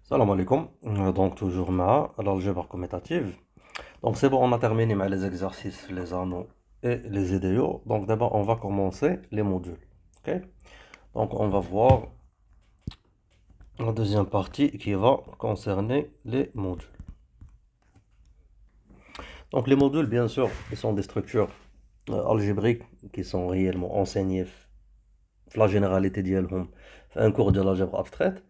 Salam alaikum. Donc toujours l'algèbre commutative. Donc c'est bon, on a terminé avec les exercices, les anneaux et les idéaux. Donc d'abord on va commencer les modules. Ok. Donc on va voir la deuxième partie qui va concerner les modules. Donc les modules, bien sûr, ils sont des structures algébriques qui sont réellement enseignées la généralité ديالهم في un cours de l'algèbre abstraite.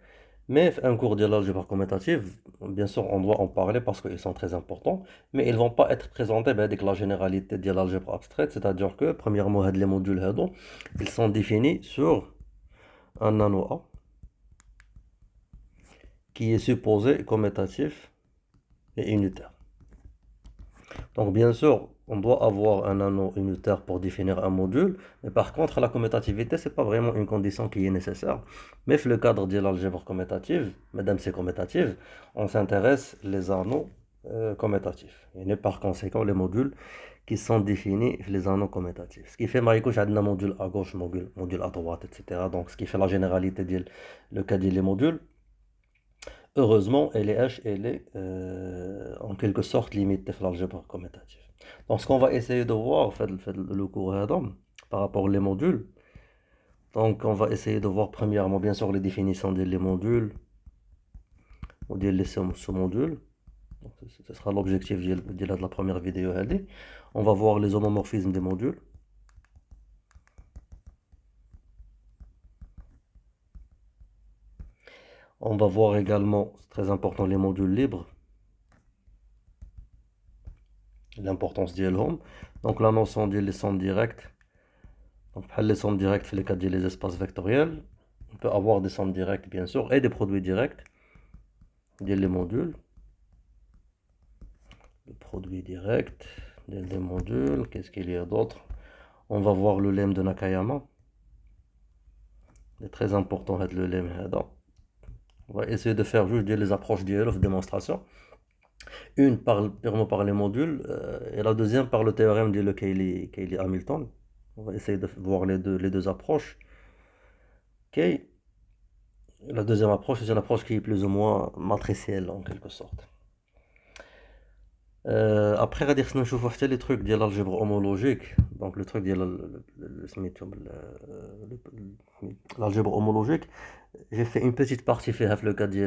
Mais un cours de l'algèbre commutative, bien sûr, on doit en parler parce qu'ils sont très importants, mais ils ne vont pas être présentés avec la généralité de l'algèbre abstraite, c'est-à-dire que, premièrement, les modules, ils sont définis sur un anneau A qui est supposé commutatif et unitaire. Donc, bien sûr, on doit avoir un anneau unitaire pour définir un module, mais par contre, la commutativité, ce n'est pas vraiment une condition qui est nécessaire. Mais dans le cadre de l'algèbre commutative, madame c'est commutative, on s'intéresse les anneaux commutatifs. Et par conséquent, les modules qui sont définis les anneaux commutatifs. Ce qui fait, Mariko, j'ai un module à gauche, module à droite, etc. Donc, ce qui fait la généralité le cas des modules. Heureusement, elle est en quelque sorte limitée dans l'algèbre commutative. Donc, ce qu'on va essayer de voir, fait le cours par rapport aux modules, donc on va essayer de voir premièrement, bien sûr, les définitions des modules ou des sous-modules. Donc, ce sera l'objectif de la première vidéo. On va voir les homomorphismes des modules. On va voir également, c'est très important, les modules libres. L'importance d'ILHOM. Donc la notion des centres directs. Donc les centres directs, في les cas des espaces vectoriels. On peut avoir des centres directs, bien sûr, et des produits directs. Les modules. Le produit direct, des modules. Qu'est-ce qu'il y a d'autre? On va voir le lemme de Nakayama. C'est très important, le lemme. On va essayer de faire juste les approches d'ILHOM de démonstration. Une purement par les modules et la deuxième par le théorème de Cayley-Hamilton. On va essayer de voir les deux approches. Ok. La deuxième approche, c'est une approche qui est plus ou moins matricielle en quelque sorte. Après, on va voir les trucs de l'algèbre homologique. Donc, le truc de l'algèbre homologique. J'ai fait une petite partie fait le cas de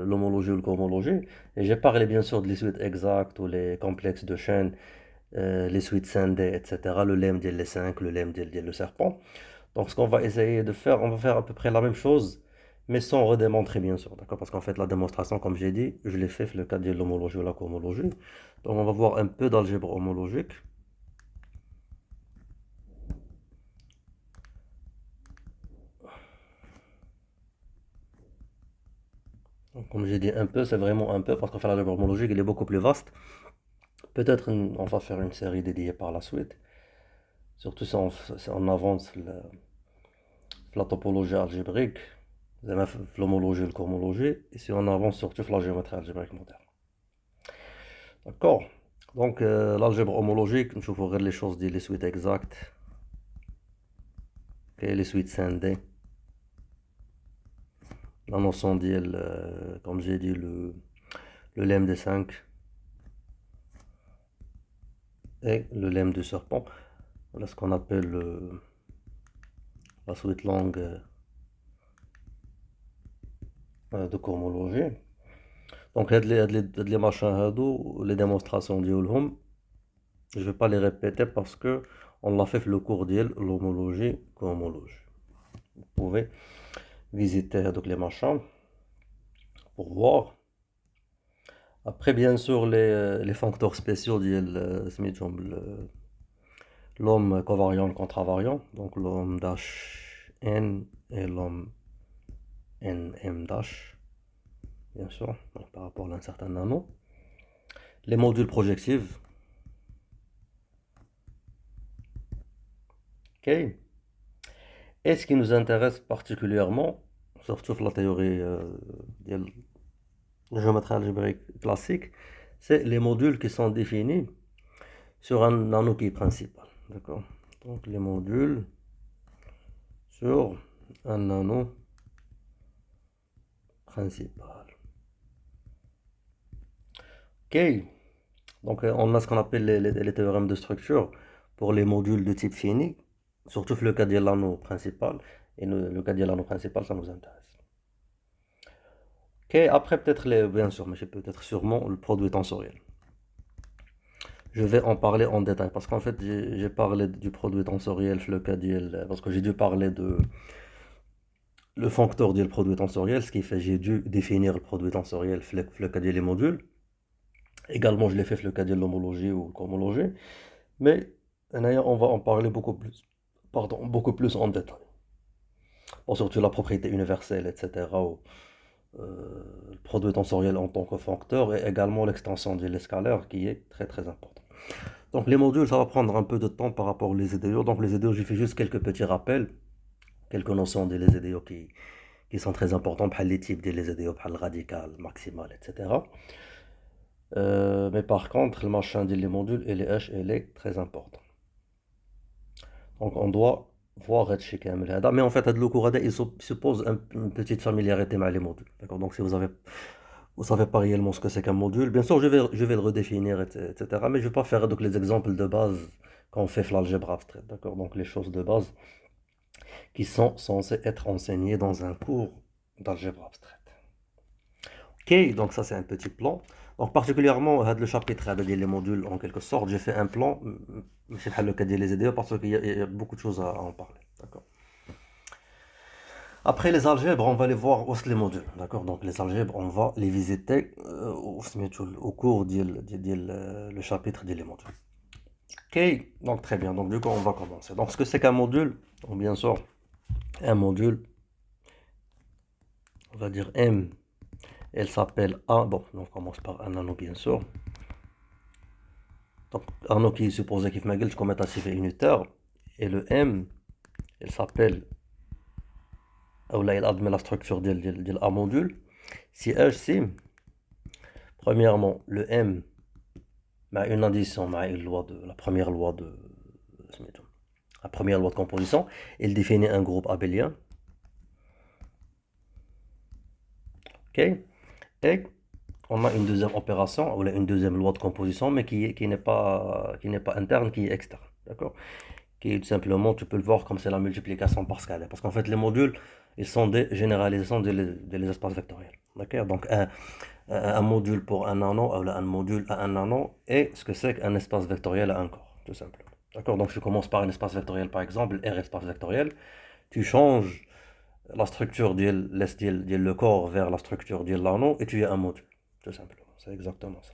l'homologie ou le cohomologie. Et j'ai parlé bien sûr des suites exactes ou les complexes de chaînes, les suites scindées, etc. Le lemme des les 5, le lemme des le serpent. Donc, ce qu'on va essayer de faire, on va faire à peu près la même chose, mais sans redémontrer, bien sûr, d'accord? Parce qu'en fait, la démonstration, comme j'ai dit, je l'ai fait le cas de l'homologie ou la cohomologie. Donc, on va voir un peu d'algèbre homologique. Donc, comme j'ai dit un peu, c'est vraiment un peu, parce qu'en fait, l'algèbre homologique, il est beaucoup plus vaste. Peut-être on va faire une série dédiée par la suite, surtout si on avance la topologie algébrique, l'homologie et la cohomologie, et si on avance surtout la géométrie algébrique moderne. D'accord. Donc, l'algèbre homologique, je vous regarde les choses, les suites exactes, okay, les suites scindées. La notion comme j'ai dit, le lemme des 5 et le lemme du serpent. Voilà ce qu'on appelle la suite longue de cohomologie. Donc, les machins, les démonstrations ديالهم, je ne vais pas les répéter parce que on l'a fait le cours de l'homologie cohomologie. Vous pouvez visiter donc les machins pour voir. Après, bien sûr, les facteurs spéciaux l'homme covariant, le contravariant, donc l'homme dash n et l'homme nm dash, bien sûr, donc par rapport à un certain nano. Les modules projectifs. Ok. Et ce qui nous intéresse particulièrement, surtout la théorie de la géométrie algébrique classique, c'est les modules qui sont définis sur un nano qui est principal. D'accord? Donc les modules sur un nano principal. Ok, donc on a ce qu'on appelle les théorèmes de structure pour les modules de type fini, surtout le cas de l'anneau principal, et le cas de l'anneau principal, ça nous intéresse. Ok, après peut-être bien sûr, mais c'est peut-être sûrement le produit tensoriel. Je vais en parler en détail parce qu'en fait j'ai parlé du produit tensoriel, le cas parce que j'ai dû parler de le foncteur du produit tensoriel, ce qui fait j'ai dû définir le produit tensoriel, le cas les modules. Également, je l'ai fait le cas de l'homologie ou cohomologie, mais on va en parler beaucoup plus en détail. Bon, surtout la propriété universelle, etc. Ou, le produit tensoriel en tant que foncteur et également l'extension de l'escalaire qui est très très important. Donc les modules, ça va prendre un peu de temps par rapport aux EDO. Donc les EDO, j'ai fait juste quelques petits rappels, quelques notions des EDO qui sont très importantes, par les types des EDO, par le radical, maximal, etc. Mais par contre, le machin des modules et les H, elle est très important. Donc on doit voir هادشي كامل هذا. Mais en fait, هاد le cours هذا, il suppose une petite familiarité avec les modules. D'accord? Donc si vous savez pas réellement ce que c'est qu'un module, bien sûr, je vais le redéfinir, etc. Mais je vais pas faire donc les exemples de base qu'on fait l'algèbre abstraite. D'accord? Donc les choses de base qui sont censées être enseignées dans un cours d'algèbre abstraite. Ok, donc ça c'est un petit plan. Donc particulièrement le chapitre avec les modules en quelque sorte, j'ai fait un plan, je vais le cas des EDO parce qu'il y a beaucoup de choses à en parler. D'accord. Après les algèbres, on va les voir aussi les modules. D'accord. Donc les algèbres, on va les visiter au cours le chapitre des modules. Ok, donc très bien. Donc du coup, on va commencer. Donc ce que c'est qu'un module, donc, bien sûr, un module, on va dire M, elle s'appelle A. Bon, on commence par un anneau bien sûr. Donc, Arnaud qui est supposé qu'il fait comme état unitaire, et le M, il s'appelle, ou là, il admet la structure de A module. Si H, si, premièrement, le M, une addition, une loi la première loi de composition, il définit un groupe abélien. Ok? Et on a une deuxième opération, ou là, une deuxième loi de composition, mais qui n'est pas interne, qui est externe. D'accord? Qui est tout simplement, tu peux le voir comme c'est la multiplication par scalaire. Parce qu'en fait, les modules, ils sont des généralisations des espaces vectoriels. D'accord? Donc, un module pour un nano, ou un module à un nano, est ce que c'est qu'un espace vectoriel à un corps, tout simplement. D'accord? Donc, je commence par un espace vectoriel, par exemple, R espace vectoriel. Tu changes la structure le corps vers la structure de l'anneau et tu as un module, tout simplement. C'est exactement ça.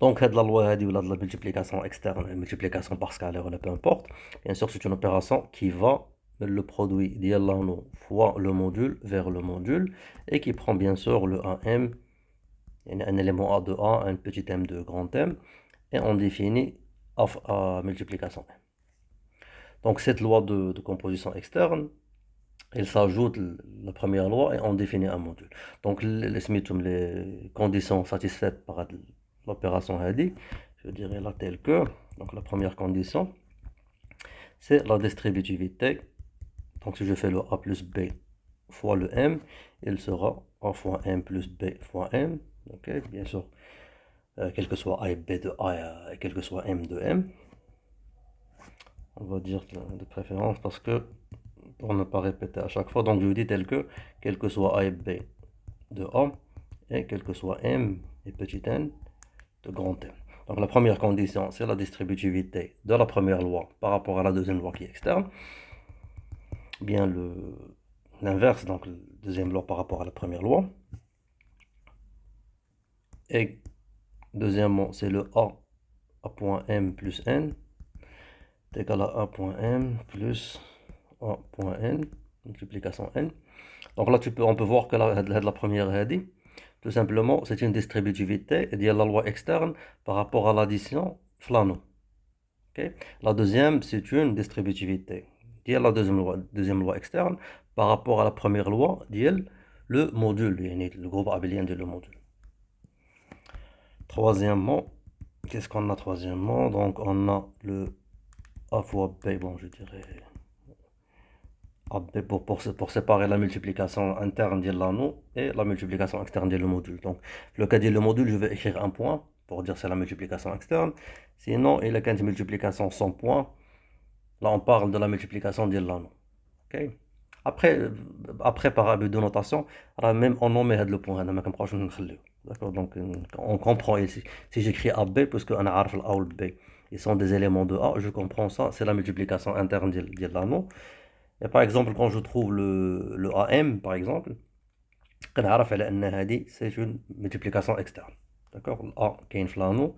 Donc, la loi de la multiplication externe, la multiplication par scalaire, peu importe. Bien sûr, c'est une opération qui va le produit de l'anneau fois le module vers le module et qui prend bien sûr le 1m, un élément A de A, un petit m de grand M, et on définit à multiplication M. Donc, cette loi de composition externe, elle s'ajoute la première loi et on définit un module. Donc, les conditions satisfaites par l'opération HADI, je dirais là tel que, donc la première condition, c'est la distributivité. Donc, si je fais le A plus B fois le M, il sera A fois M plus B fois M. Ok, bien sûr, quel que soit A et B de A et quel que soit M de M. On va dire de préférence parce que, pour ne pas répéter à chaque fois, donc je dis tel que, quel que soit A et B de A, et quel que soit M et petit n de grand M. Donc la première condition, c'est la distributivité de la première loi par rapport à la deuxième loi qui est externe. Bien l'inverse, donc la deuxième loi par rapport à la première loi. Et deuxièmement, c'est le A point M plus N est égal à A point M plus A point N, multiplication N. Donc là, on peut voir que la première dit, tout simplement, c'est une distributivité et il y a la loi externe par rapport à l'addition flano. Okay? La deuxième, c'est une distributivité. Il y a la deuxième loi externe par rapport à la première loi, il y a le module, le groupe abélien de le module. Troisièmement, qu'est-ce qu'on a troisièmement? Donc on a le A fois B, bon je dirais AB pour séparer la multiplication interne de l'anneau et la multiplication externe de le module. Donc, le cas de le module, je vais écrire un point pour dire c'est la multiplication externe. Sinon, il y a une multiplication sans point. Là, on parle de la multiplication de l'anneau. Ok. Après, après par abus de notation, même on nomme le point. D'accord, donc on comprend ici. Si j'écris AB, puisque on a A ou B, ils sont des éléments de A, je comprends ça, c'est la multiplication interne de l'anneau. Et par exemple, quand je trouve le AM, par exemple, c'est une multiplication externe. D'accord? A qui est l'anneau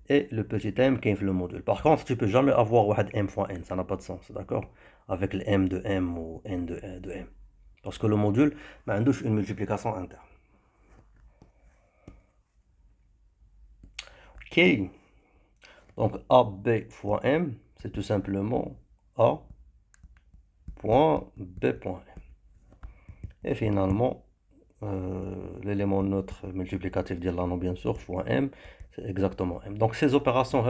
et le petit m qui est le module. Par contre, tu peux jamais avoir m fois n, ça n'a pas de sens. D'accord? Avec le m de m ou n de m. Parce que le module a une multiplication interne. Ok. Donc AB fois m, c'est tout simplement A point B point m. Et finalement, l'élément neutre multiplicatif de l'anneau, bien sûr, fois m, c'est exactement m. Donc ces opérations,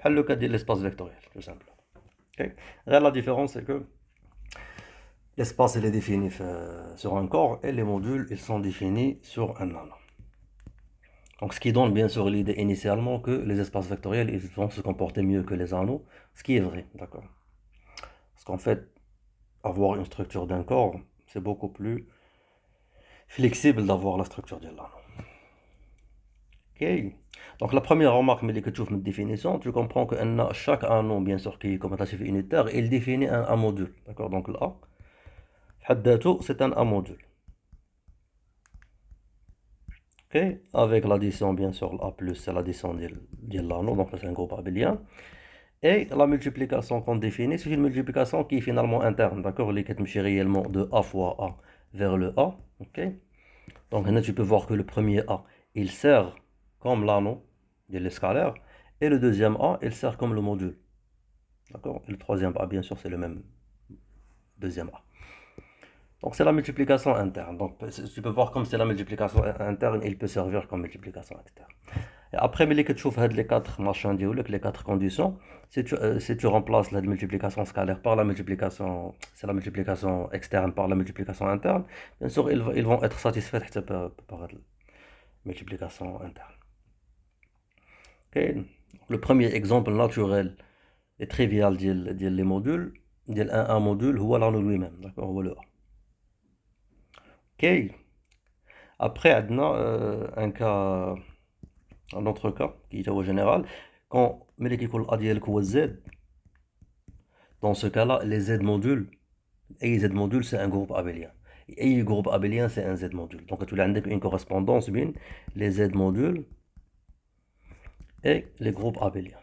c'est le cas de l'espace vectoriel, tout simplement. Okay. Là, la différence, c'est que l'espace, il est défini sur un corps et les modules, ils sont définis sur un anneau. Donc, ce qui donne bien sûr l'idée initialement que les espaces vectoriels, ils vont se comporter mieux que les anneaux, ce qui est vrai, d'accord? Parce qu'en fait, avoir une structure d'un corps, c'est beaucoup plus flexible d'avoir la structure de l'anneau. Ok. Donc, la première remarque, mais que tu fais une définition, tu comprends que chaque anneau, bien sûr, qui est commutatif unitaire, il définit un module, d'accord? Donc, là, c'est un module. Okay. Avec l'addition, bien sûr, A plus, c'est l'addition de l'anneau, donc c'est un groupe abélien. Et la multiplication qu'on définit, c'est une multiplication qui est finalement interne, d'accord? Les quatre réellement de A fois A vers le A, ok? Donc là, tu peux voir que le premier A, il sert comme l'anneau de l'escalaire, et le deuxième A, il sert comme le module, d'accord? Et le troisième A, bien sûr, c'est le même deuxième A. Donc c'est la multiplication interne. Donc tu peux voir comme c'est la multiplication interne, il peut servir comme multiplication externe. Et après, mais que tu vois les quatre machins les quatre conditions, si tu remplaces la multiplication scalaire par la multiplication, c'est la multiplication externe par la multiplication interne, bien sûr, ils vont être satisfaits par la multiplication interne. Okay. Le premier exemple naturel et trivial des modules, un module, c'est l'anneau lui-même, d'accord, le A. Ok. Après, un cas, un autre cas qui est au général, quand molécule ADL Z, dans ce cas-là, les Z modules, et Z module, c'est un groupe abélien. Et le groupe abélien, c'est un Z module. Donc, tu as une correspondance bien les Z modules et les groupes abéliens.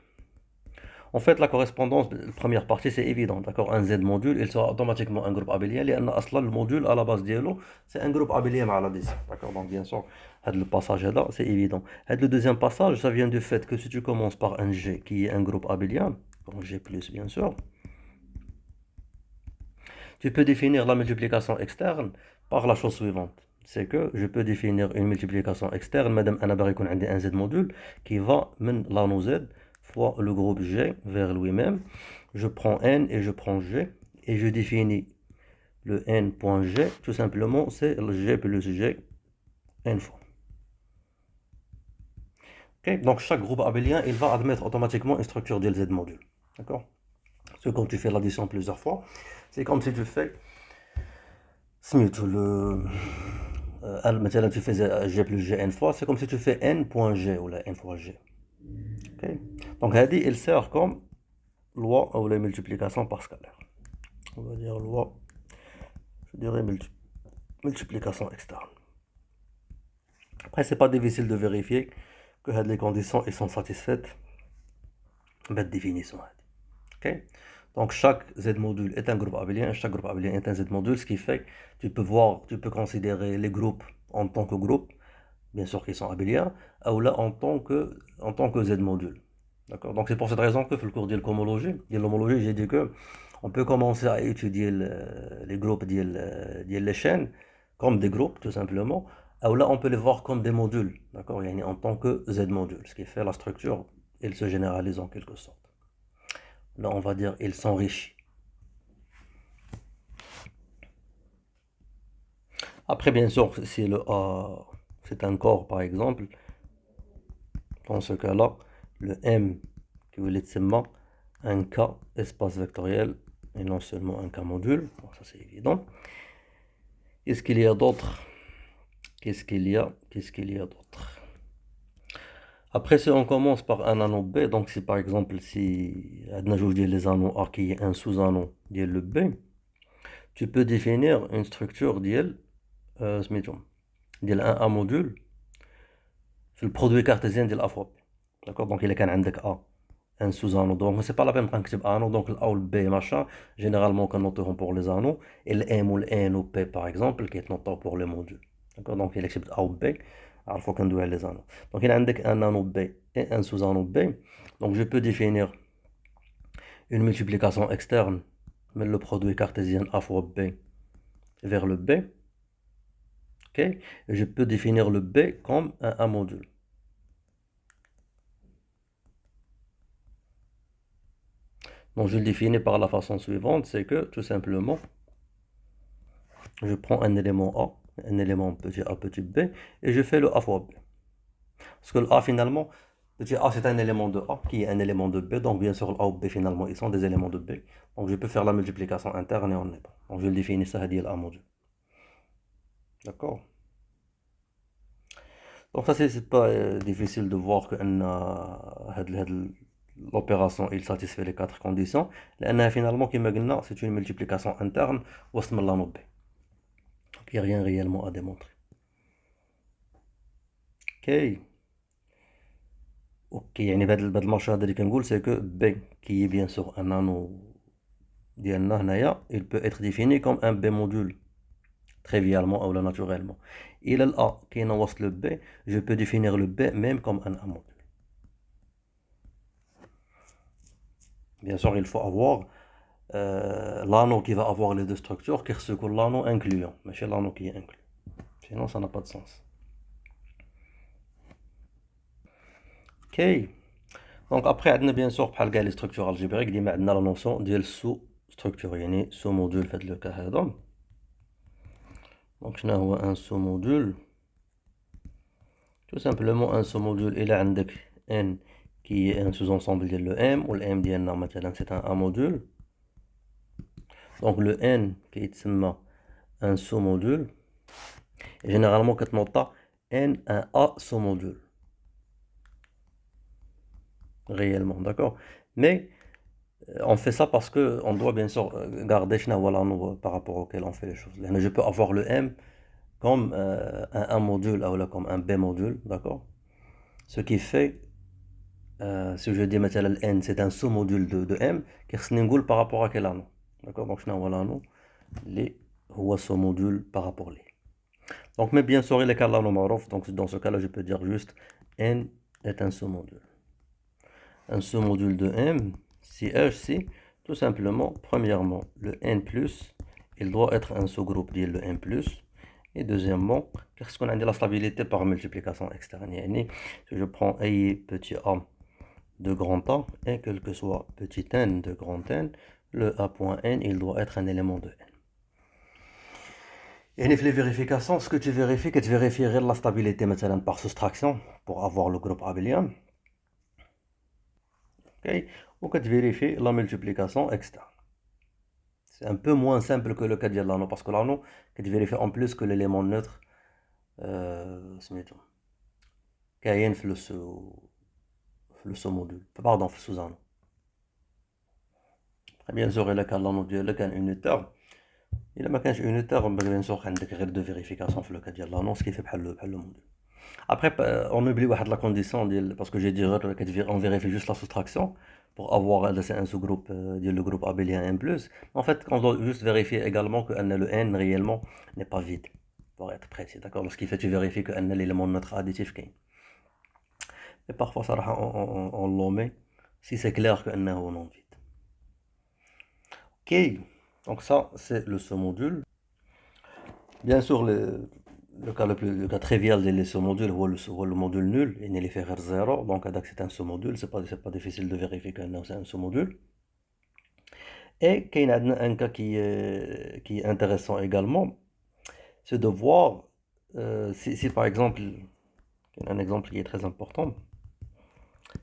En fait, la correspondance, la première partie, c'est évident, d'accord? Un Z module, il sera automatiquement un groupe abélien. Le module, à la base dialogue, c'est un groupe abélien à l'addition, d'accord? Donc, bien sûr, le passage là, c'est évident. Le deuxième passage, ça vient du fait que si tu commences par un G qui est un groupe abélien, G+, bien sûr, tu peux définir la multiplication externe par la chose suivante. C'est que je peux définir une multiplication externe, madame Anna un Z module, qui va من l'anneau Z fois le groupe G vers lui-même. Je prends N et je prends G, et je définis le N.G, tout simplement, c'est le G plus G, N fois. Okay. Donc chaque groupe abélien, il va admettre automatiquement une structure de Z module. D'accord? Parce que quand tu fais l'addition plusieurs fois, c'est comme si tu fais مثلا tu fais G plus G n fois, c'est comme si tu fais N.G ou N fois G. Okay. Donc هذه il sert comme loi ou la multiplication par scalaire. On va dire loi, je dirais multiplication externe. Après, c'est pas difficile de vérifier que les conditions ils sont satisfaites belle définition. Okay. Donc chaque Z module est un groupe abélien, chaque groupe abélien est un Z module, ce qui fait que tu peux considérer les groupes en tant que groupe, bien sûr qu'ils sont abéliens, ou là en tant que Z module. D'accord. Donc c'est pour cette raison que le cours de l'homologie, j'ai dit que on peut commencer à étudier les groupes les chaînes comme des groupes tout simplement, ou là on peut les voir comme des modules, d'accord, en tant que Z module, ce qui fait la structure, elle se généralise en quelque sorte. Là on va dire il s'enrichit. Après, bien sûr, si le A, c'est un corps, par exemple, dans ce cas-là, le M qui veut être un K espace vectoriel et non seulement un K module. Bon, ça c'est évident. Qu'est-ce qu'il y a d'autre? Qu'est-ce qu'il y a d'autre? Après, si on commence par un anneau B, donc si par exemple, si je dis les anneaux A qui est un sous-anneau le B, tu peux définir une structure سميتهم ديال un A module في le produit cartésien ديال A fois B. D'accord? Donc il est كان عندك A un sous-anneau. Donc c'est pas la peine de نكتب anneau. Donc le A ou le B machin, généralement qu'on noteront pour les anneaux, et le M ou le N ou P par exemple, qui est noté pour les modules. D'accord? Donc il accepte A ou B. Alors il faut qu'on doit les anneaux. Donc il y a un anneau B et un sous-anneau B. Donc je peux définir une multiplication externe, mais le produit cartésien A fois B vers le B. Ok? Et je peux définir le B comme un module. Donc je le définis par la façon suivante, c'est que tout simplement, je prends un élément A, un élément petit a, petit b, et je fais le A fois B. Parce que le A finalement, petit a c'est un élément de A qui est un élément de B, donc bien sûr le A ou B finalement ils sont des éléments de B. Donc je peux faire la multiplication interne et on est bon. Donc je le définis ça, c'est A module. D'accord? Donc ça c'est pas difficile de voir que l'opération il satisfait les quatre conditions. لأنها finalement كما قلنا c'est une multiplication interne وسط من l'anneau B. Donc il n'y a rien réellement à démontrer. Ok. Ok, يعني بهاد المارشا هذا اللي كنقول c'est que B qui est bien sûr un anneau ديالنا هنايا il peut être défini comme un B module trivialement ou naturellement. Il a le A qui est وسط le B, je peux définir le B même comme un A module. Bien sûr, il faut avoir l'anneau qui va avoir les deux structures, qui est l'anneau incluant, mais c'est l'anneau qui est inclus. Sinon, ça n'a pas de sens. Ok. Donc après, on a bien sûr les structures algébriques, on a la notion de sous-structure, يعني sous-module fait le cas هذا. Donc je n'ai un sous-module. Tout simplement un sous-module, il a N qui est un sous-ensemble de le M, ou le M ديالنا مثلا c'est un A module. Donc le N qui est un sous-module. Et généralement, quand on note N un A sous-module. Réellement, d'accord? Mais on fait ça parce que on doit bien sûr garder par rapport auquel on fait les choses. Je peux avoir le M comme un module ou comme un B module, d'accord? Ce qui fait, si je dis maintenant le N c'est un sous-module de M, qu'est-ce qu'on par rapport à quel anneau? D'accord? Donc je n'ai les sous-module par rapport les. Donc mais bien sûr il est l'anneau معروف, donc dans ce cas-là je peux dire juste N est un sous-module. Un sous-module de M, si H, si, tout simplement, premièrement, le N+, il doit être un sous-groupe de le N+, et deuxièmement, qu'est-ce qu'on a dit la stabilité par multiplication externe. Si je prends I petit a de grand A, et quel que soit petit n de grand N, le A.N, il doit être un élément de N. Et les vérifications, ce que tu vérifierais la stabilité maintenant par soustraction, pour avoir le groupe abélien. Okay. Ou que tu vérifies la multiplication externe. C'est un peu moins simple que le cas de l'anneau, parce que l'anneau, que tu vérifies en plus que l'élément neutre, كاين في le sous-module, pardon, في sous-anneau. Bien sûr, il y a l'anneau ديالك كان unitaire. إلا ما كانش unitaire, bien sûr عندك غير deux vérifications في le cas ديال l'anneau, ce qui fait بحال le module. Après, on oublie la condition, parce que j'ai dit on vérifie juste la soustraction pour avoir un sous-groupe, le groupe abélien N+. En fait, on doit juste vérifier également que le N réellement n'est pas vide, pour être précis, d'accord? Ce qui fait tu vérifies que l'élément neutre additif est. Et parfois, ça on l'omet si c'est clair que N est non vide. Ok, donc ça, c'est le sous-module. Bien sûr, le cas trivial de sous-module est le module nul, et il est fait 0, donc c'est un sous-module, c'est pas difficile de vérifier que c'est un sous-module. Et il y a un cas qui est intéressant également, c'est de voir si par exemple, un exemple qui est très important,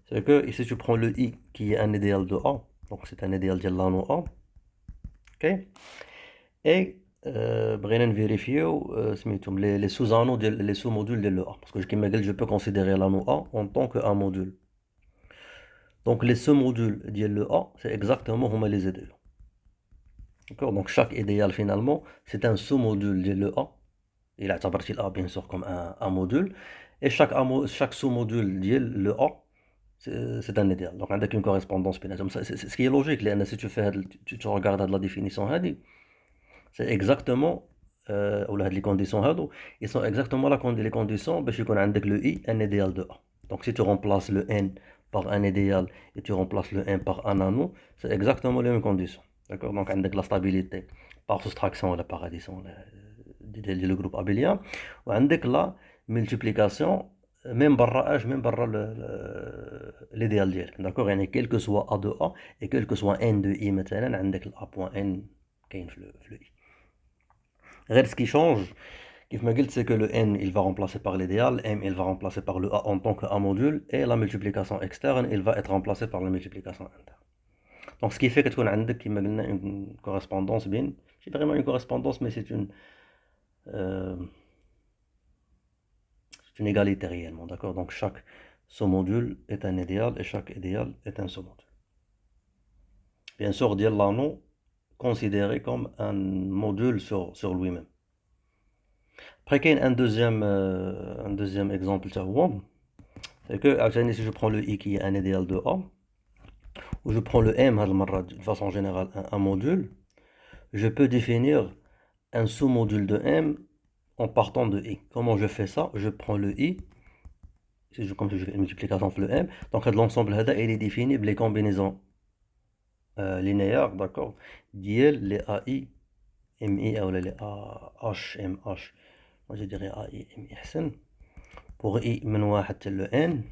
c'est que ici tu prends le i qui est un idéal de A, donc c'est un idéal de l'anneau A, ok? Et بغينا نفيريفيو سميتهم les sous-anneaux les sous-modules de le A, parce que كما قلت je peux considérer l'anneau A en tant qu'un module. Donc les sous-modules de le A, c'est exactement هما les idéaux. D'accord? Donc chaque idéal finalement, c'est un sous-module de le A. Il a اعتبرتي A bien sûr comme un module. Et chaque sous-module de le A, c'est un idéal. Donc avec une correspondance بيناتهم. C'est ce qui est logique. لأن si tu fais tu regardes la définition هذه, c'est exactement ولا هاد les conditions هادو, ils sont exactement les conditions باش يكون عندك le I un idéal de A. Donc si tu remplaces le N par un idéal et tu remplaces le N par un anneau, c'est exactement les mêmes conditions. D'accord? Donc عندك la stabilité par soustraction ou par addition le groupe abélien, وعندك la multiplication même برا H même برا l'idéal ديالك. D'accord? يعني quel que soit A de A et quel que soit N de I مثلا عندك A point N كاين في le I. Ce qui change, c'est que le n il va remplacer par l'idéal, m il va remplacer par le a en tant qu'un module, et la multiplication externe il va être remplacé par la multiplication interne. Donc ce qui fait que tu as une correspondance bien, c'est vraiment une correspondance, mais euh, c'est une égalité réellement, d'accord? Donc chaque sous-module est un idéal et chaque idéal est un sous-module. Bien sûr, ديال l'anneau considéré comme un module sur lui-même. Après, il y a un deuxième exemple, c'est que si je prends le i qui est un idéal de A, ou je prends le m de façon générale un module, je peux définir un sous-module de m en partant de i. Comment je fais ça? Je prends le i, comme si je fais une multiplication entre le m, donc l'ensemble il est défini par les combinaisons linéaires, d'accord, ديال les ai mi ou les ah mh, moi je dirais ai mi احسن. Pour i من واحد حتى le n,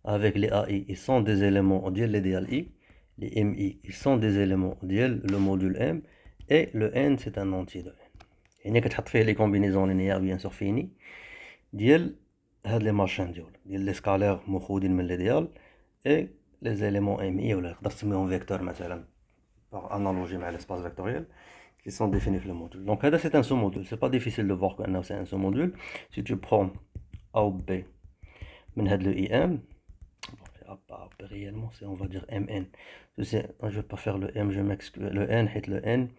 avec les AI, ils sont des éléments ديال l'idéal I, les MI, ils sont des éléments ديال le module M, et le N, c'est un entier de N. يعني كتحط فيه les combinaisons linéaires bien sûr finies ديال هاد les machins ديال les scalaires مخودين من l'idéal, et les éléments MI, ولا تقدر تسميهم vecteurs مثلا, par analogie مع l'espace vectoriel, qui sont définis dans le module. Donc هذا c'est un sous-module, c'est pas difficile de voir que c'est un sous-module. Si tu prends A ou B من هاد le IM, réellement c'est on va dire mn, je vais pas faire le m, je m'excuse, le n hit le n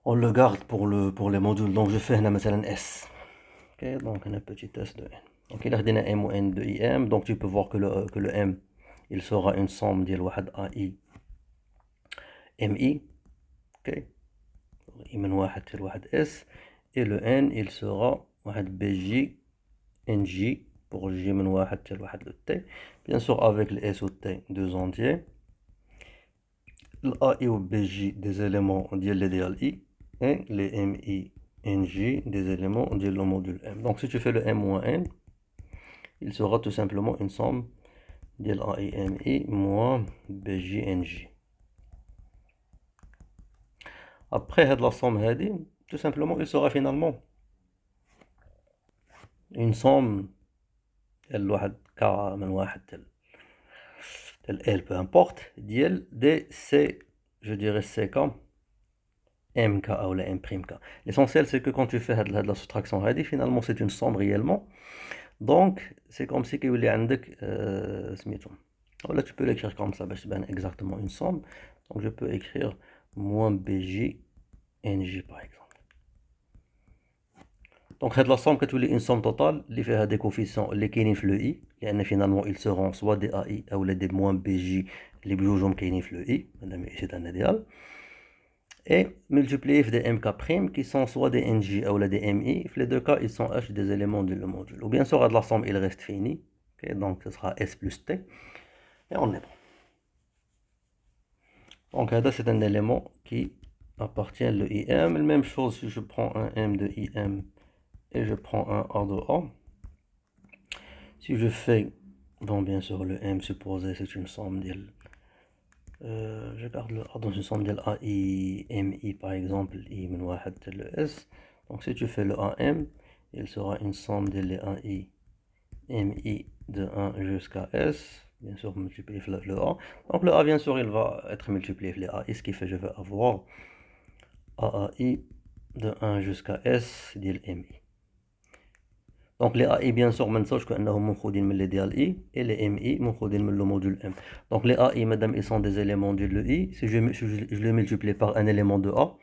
on le garde pour les modules, donc je fais un s, ok, donc un petit s de n. Donc il a donné m ou n de im, donc tu peux voir que le m il sera une somme ديال واحد ai mi, ok, i من واحد حتى لواحد s, et le n il sera واحد bj nj pour j من واحد حتى لواحد le t, bien sûr avec le s ou t deux entiers, l'A I ou BJ des éléments de l'idéal I, et les MI, NJ des éléments de le module M. Donc si tu fais le M moins N, il sera tout simplement une somme de l'AI MI moins BJ NJ. Après la somme, tout simplement, il sera finalement une somme K من واحد L, peu importe, des C, je dirais C comme MK ou la M'K. L'essentiel c'est que quand tu fais la soustraction, finalement c'est une somme réellement. Donc c'est comme si qu'il y a là tu peux l'écrire comme ça, c'est exactement une somme. Donc je peux écrire moins BJ NJ par exemple. Donc la somme que tu as une somme totale, qui fait des coefficients les كاينين في le i, et finalement ils seront soit des AI ou des moins BJ les بجوجهم كاينين في le i, c'est un idéal. Et multiplié par des mk' qui sont soit des nj ou des mi, les deux cas ils sont h des éléments du module. Ou bien sûr la somme il reste fini, okay, donc ce sera s plus t, et on est bon. Donc c'est un élément qui appartient au im. La même chose si je prends un m de im et je prends un a de a. Si je fais, bon bien sûr le m supposé c'est une somme de je garde le A dans une somme de AI MI par exemple, I من واحد le S, Donc si tu fais le AM, il sera une somme des AI, MI de 1 jusqu'à S, bien sûr multiplié par le A. Donc le A, bien sûr, il va être multiplié par les AI, ce qui fait que je vais avoir AAI de 1 jusqu'à S ديال MI. Donc les AI, bien sûr, ما نساوش كأنهم مأخوذين من les DLI et les MI مأخوذين من le module M. Donc les AI, madame, ils sont des éléments du I. Si je les multiplie par un élément de A,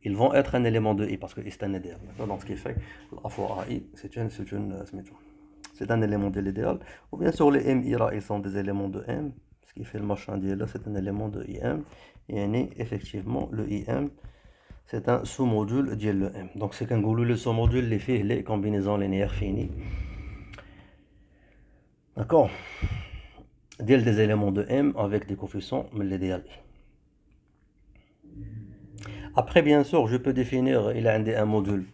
ils vont être un élément de I parce que c'est un idéal. Donc ce qui fait la fois AI, c'est un élément de l'idéal. Ou bien sûr les MI là, ils sont des éléments de M. Ce qui fait le machin là, c'est un élément de IM. Et effectivement, le IM, c'est un sous-module de le M. Donc c'est qu'un goulou le sous-module les fait les combinaisons linéaires finies. D'accord? Des éléments de M avec des coefficients mais l'idéal. Après, bien sûr, je peux définir, il a un module.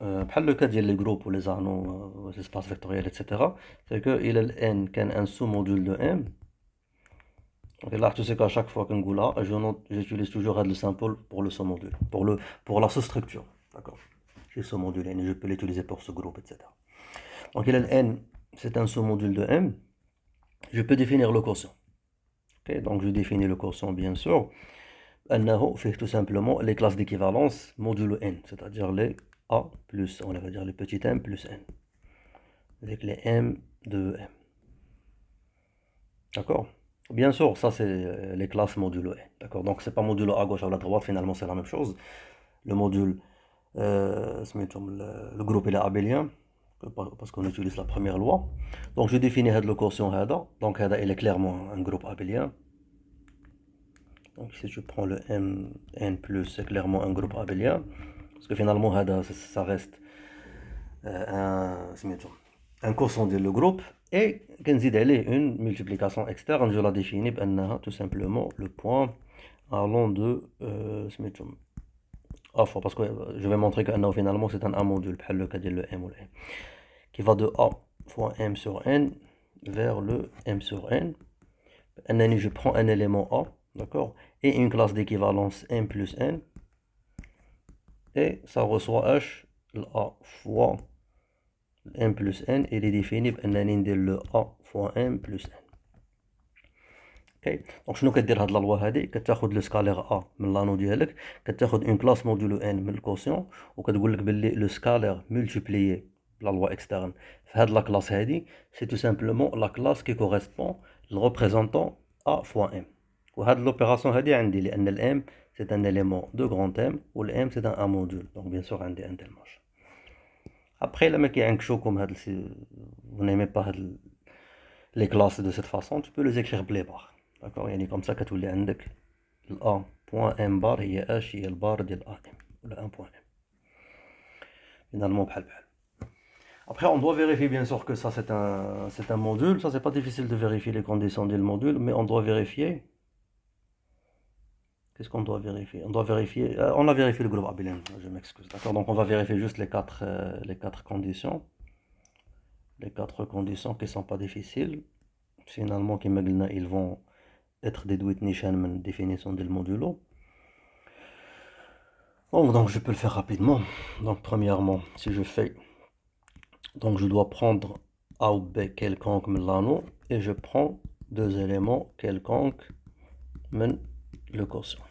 Le cas des groupes ou les anneaux, les espaces vectoriels, etc. C'est qu'il a n qui un sous-module de M. Donc là, tu sais qu'à chaque fois qu'on là, j'utilise toujours le symbole pour le sous-module, pour la sous-structure. D'accord? J'ai sous-module n, je peux l'utiliser pour ce groupe, etc. Donc il a n, c'est un sous-module de M. Je peux définir le quotient. Okay? Donc je définis le quotient, bien sûr. أنه fait tout simplement les classes d'équivalence modulo n, c'est-à-dire les A plus, on va dire les petits m plus n, avec les m de m. D'accord? Bien sûr, ça c'est les classes modulo n. D'accord? Donc c'est pas modulo à gauche ou à la droite, finalement c'est la même chose. Le module, le groupe il est abélien, parce qu'on utilise la première loi. Donc je définis le quotient هذا. Donc هذا il est clairement un groupe abélien. Donc si tu prends le n+, c'est clairement un groupe abélien. Parce que finalement, ça reste un quotient de le groupe. Et une multiplication externe, je la définis tout simplement le point allant de A fois. Parce que je vais montrer que finalement c'est un A module, le cas de le M ou le N, qui va de A fois M sur N vers le M sur N. Je prends un élément A, d'accord, et une classe d'équivalence M plus N, et ça reçoit H, le A fois M plus N, et il est défini par le A fois M plus N. Okay. Donc شنو كدير هاد لا لوا هادي؟ كتاخد لو سكالير A من لانو ديالك، كتاخد اون كلاس مودولو N من الكوسيون، وكتقول لك باللي لو سكالير مولتيبليي لا لوا اكسترن في هاد لا كلاس هادي سي تو سامبلومون لا كلاس كي كوريسبون لريبريزونطون A fois M. وهاد l'opération هادي عندي لأن ال M c'est un élément de grand M و ال M c'est un A module. Donc bien sûr عندي un tel match. Après là ما كيعنكشوكم هاد vous n'aimez pas هاد les classes de cette façon, tu peux les écrire بلي بار. D'accord? يعني comme ça كتولي عندك ال A point M bar هي H هي البار ديال A M ولا 1 point M. Finalement بحال بحال. Après, on doit vérifier bien sûr que ça c'est un module. Ça c'est pas difficile de vérifier les conditions du module, mais on doit vérifier. Qu'est-ce qu'on doit vérifier? On doit vérifier. On a vérifié le groupe abélien. Je m'excuse. D'accord. Donc on va vérifier juste les quatre conditions. Les quatre conditions qui sont pas difficiles. Finalement, ils vont être déduites de définition du modulo. Donc je peux le faire rapidement. Donc premièrement, si je fais, donc je dois prendre A ou B quelconque l'anneau et je prends deux éléments quelconques le quotient.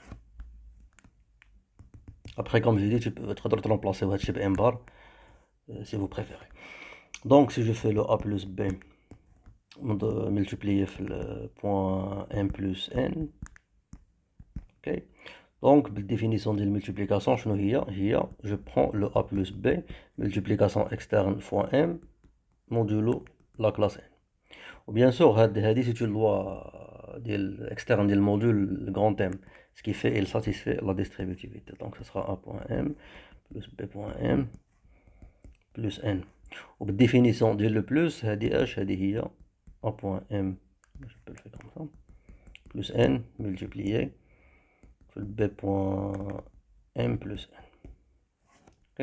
Après, comme je dis, tu peux te remplacer par M bar si vous préférez. Donc si je fais le A plus B multiplié par le point M plus N, ok. Donc, la définition de la multiplication, je prends le A plus B, multiplication externe fois M, modulo la classe N. Ou bien sûr, c'est une loi externe du module grand M, ce qui fait, il satisfait la distributivité. Donc, ce sera A point M plus B point M plus N. Ou la définition de le plus, c'est H, A point M, je peux le faire comme ça, plus N multiplié B point M plus N. Ok.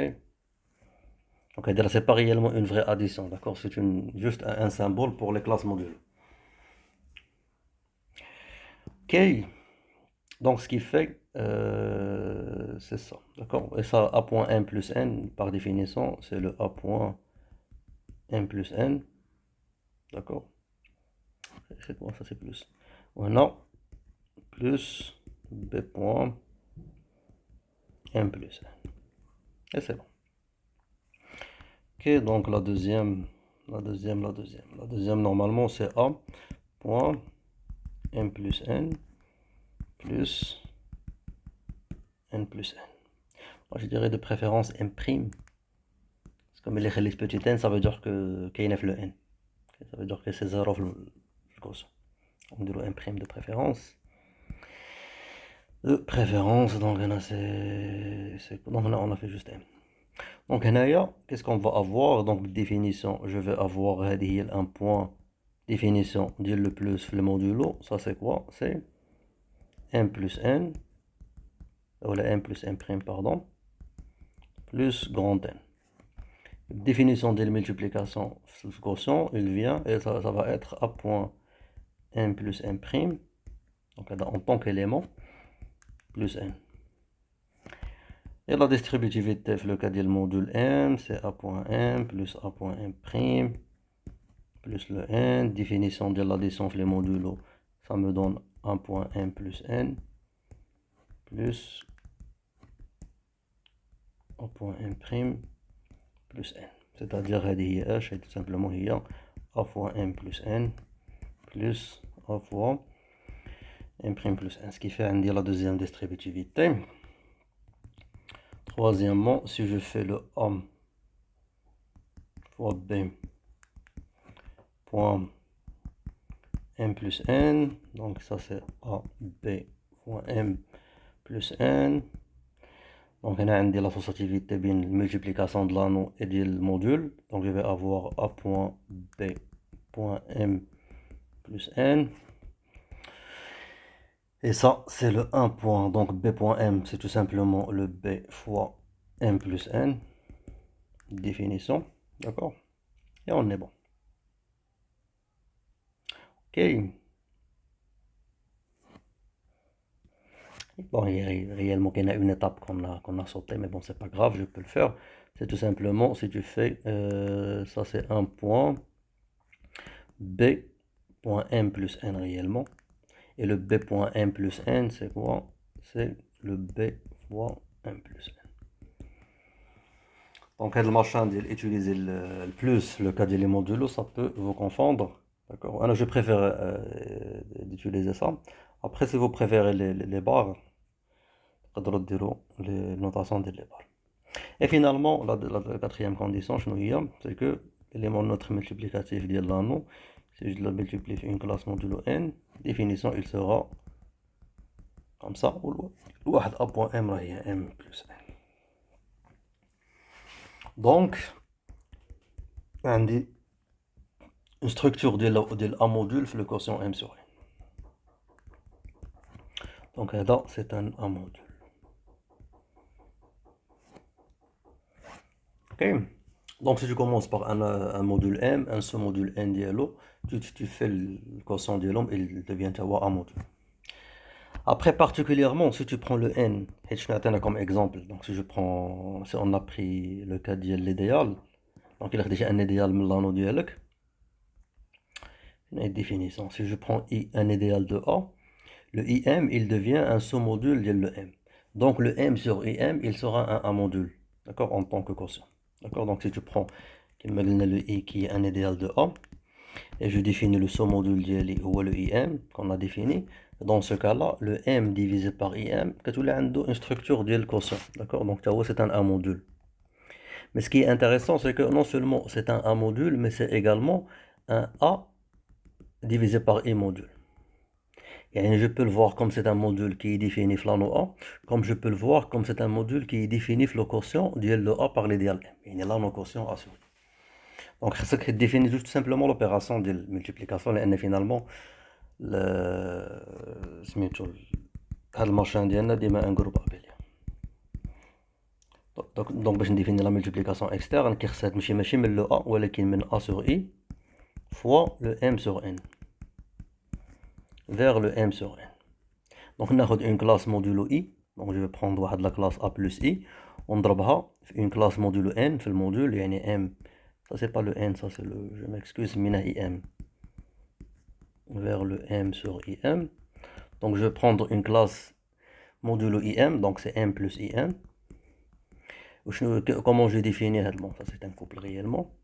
Donc c'est pas réellement une vraie addition, d'accord? C'est juste un symbole pour les classes modules. Ok. Donc ce qui fait c'est ça, d'accord? Et ça, A point M plus N, par définition, c'est le A point M plus N, d'accord? C'est quoi, ça c'est plus. Voilà, plus B point M plus N. Et c'est bon. Ok, donc la deuxième, normalement, c'est A point M plus N plus N plus N. Moi, je dirais de préférence M prime. Parce que comme il est petit n, ça veut dire que qu'il y a le N. Ça veut dire que c'est 0 le quotient. On dit le M prime de préférence. Donc là, donc là, on a fait juste M. Donc là, qu'est-ce qu'on va avoir? Donc définition, je vais avoir un point définition dire le plus le modulo. Ça c'est quoi? C'est M plus N, ou la M plus M prime, pardon, plus grand N. Définition de multiplication sous quotient, il vient et ça va être A point M plus M prime, donc en tant qu'élément, plus N. Et la distributivité, le cas du module M, c'est A point M plus A point M prime plus le N. Définition de l'addition les modulos, ça me donne A point M plus N plus A point M prime plus N. C'est-à-dire H est tout simplement A fois M plus N plus A fois M prime plus N. Ce qui fait la deuxième distributivité. Troisièmement, si je fais le A fois B point M plus N, donc ça c'est A, B fois M plus N. Donc on a l'associativité bien la multiplication de l'anneau et du module. Donc je vais avoir A point B point M plus N. Et ça, c'est le 1 point. Donc B point M, c'est tout simplement le B fois M plus N. Définition. D'accord? Et on est bon. Ok. Bon, il y a réellement qu'il y a une étape qu'on a sautée, mais bon, c'est pas grave, je peux le faire. C'est tout simplement, si tu fais, ça c'est un point, B point M plus N réellement. Et le B point M plus N, c'est quoi? C'est le B fois M plus N. Donc, le machin d'utiliser le plus, le cas des modulo, ça peut vous confondre. D'accord? Alors, je préfère d'utiliser ça. Après, si vous préférez les barres, les notations des barres. Et finalement, la quatrième condition, c'est que l'élément notre multiplicatif de l'anneau, si je le multiplie une classe modulo n, définition, il sera comme ça, ou A point M, M plus N. Donc, on dit une structure de A module fait le quotient M sur N. Donc là, c'est un A module. Ok. Donc si tu commences par un module M, un sous-module N dialogue, tu fais le quotient de l'homme, il devient avoir un module. Après, particulièrement, si tu prends le N, et je vais comme exemple, donc si on a pris le cas de l'idéal, donc il a déjà un idéal de l'anneau dialogue, une définition. Si je prends un idéal de A, le IM, il devient un sous-module de le M. Donc le M sur IM, il sera un module, d'accord, en tant que quotient. D'accord, donc si tu prends le I qui est un idéal de A, et je définis le sous-module ou le IM qu'on a défini, dans ce cas-là, le M divisé par IM, que tu as une structure de quotient. D'accord, donc c'est un A module. Mais ce qui est intéressant, c'est que non seulement c'est un A module, mais c'est également un A divisé par I module. Et je peux le voir comme c'est un module qui définit l'anneau A, comme je peux le voir comme c'est un module qui définit le quotient de le A par l'idéal M. Il y a là nos quotient A sur I. Donc, ce qui définit tout simplement l'opération de multiplication, et finalement, هذا المارشان ديالنا ديما ان جروب ابيليان. دونك باش نديفيني لا ملتيبليكاسيون اكسترن كيخصها تمشي ماشي من لو ا ولكن من ا سور اي فوا لو ام سور ان vers le m sur n. Donc ناخذ une classe modulo i Donc je vais prendre واحد la classe A plus I, on ضربها في une classe modulo N في المودule يعني M. Ça c'est pas le N, ça c'est le, je m'excuse, mina IM. Vers le M sur IM. Donc je vais prendre une classe modulo IM, donc c'est M plus IM. Comment je définis réellement? Ça c'est un couple réellement.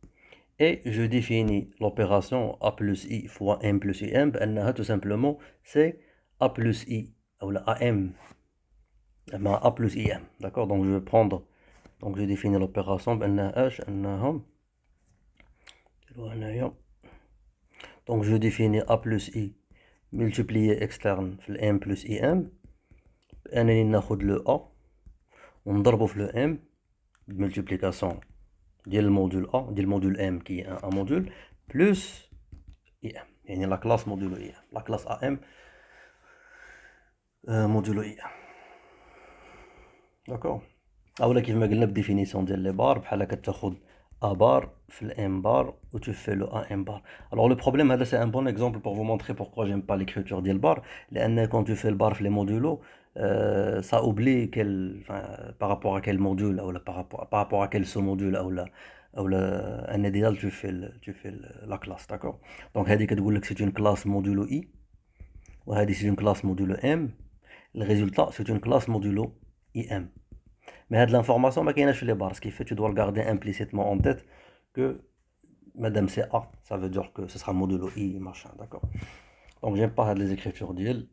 Et je définis l'opération A plus I fois M plus IM, tout simplement c'est A plus I, ou la AM, A plus IM. D'accord? Donc je vais prendre, donc je définis l'opération, donc je définis A plus I multiplié externe في M plus IM. أنني ناخد le A ونضربه في le M multiplication ديال المودول A ديال المودول M qui est un module plus IM يعني la classe modulo IM la classe AM modulo IM. d'accord. اولا كيف ما قلنا بالديفينيسيون ديال لي بار بحال هكا تاخد A bar في le M bar ou tu fais le AM bar. Alors le problème هذا c'est un bon exemple pour vous montrer pourquoi j'aime pas l'écriture ديال bar. لأن quand tu fais le bar في les modulos ça oublie quel, enfin, par rapport à quel module ou par rapport à quel sous-module ou un idéal tu fais la classe. d'accord. Donc هذه كتقول لك c'est une classe modulo I وهذه c'est une classe modulo M. Le résultat c'est une classe modulo IM. Mais cette l'information ما كايناش في les bars, ce qui fait tu dois le garder implicitement en tête que madame c'est A, ça veut dire que ce sera modulo I machin. d'accord. Donc j'aime pas les écritures d'IL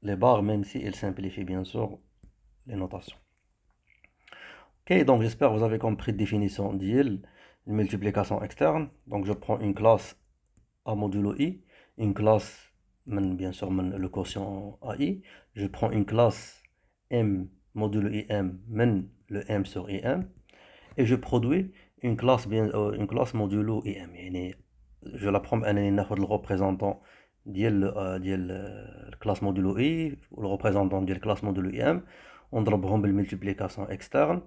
les bars, même si ils simplifient bien sûr les notations. Ok, donc j'espère que vous avez compris la définition d'IL, une multiplication externe. Donc je prends une classe A modulo I, une classe, bien sûr le quotient AI, je prends une classe M modulo IM, le M sur IM, et je produis une classe, une classe modulo IM. Je la prends le représentant ديال classe modulo I ou le représentant de classe modulo IM, on ضربهم بالمultiplication externe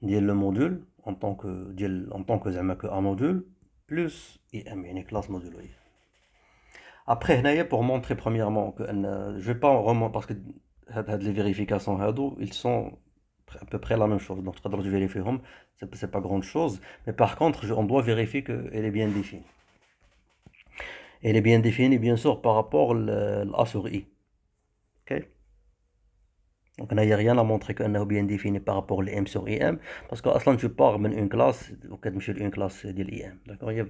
ديال le module en tant que زعما que A module plus IM يعني classe modulo I. Après هنايا pour montrer premièrement que je vais pas remonter parce que les vérifications ils sont à peu près la même chose, donc تقدر تفيريفيهم, c'est pas grande chose, mais par contre on doit vérifier qu'elle est bien définie. Elle est bien définie bien sûr par rapport à A sur I. ok. Donc il n'y a rien à montrer qu'elle est bien définie par rapport à M sur IM, parce qu'asslan tu pars d'une classe ou une classe de l'IM. D'accord. Il n'y a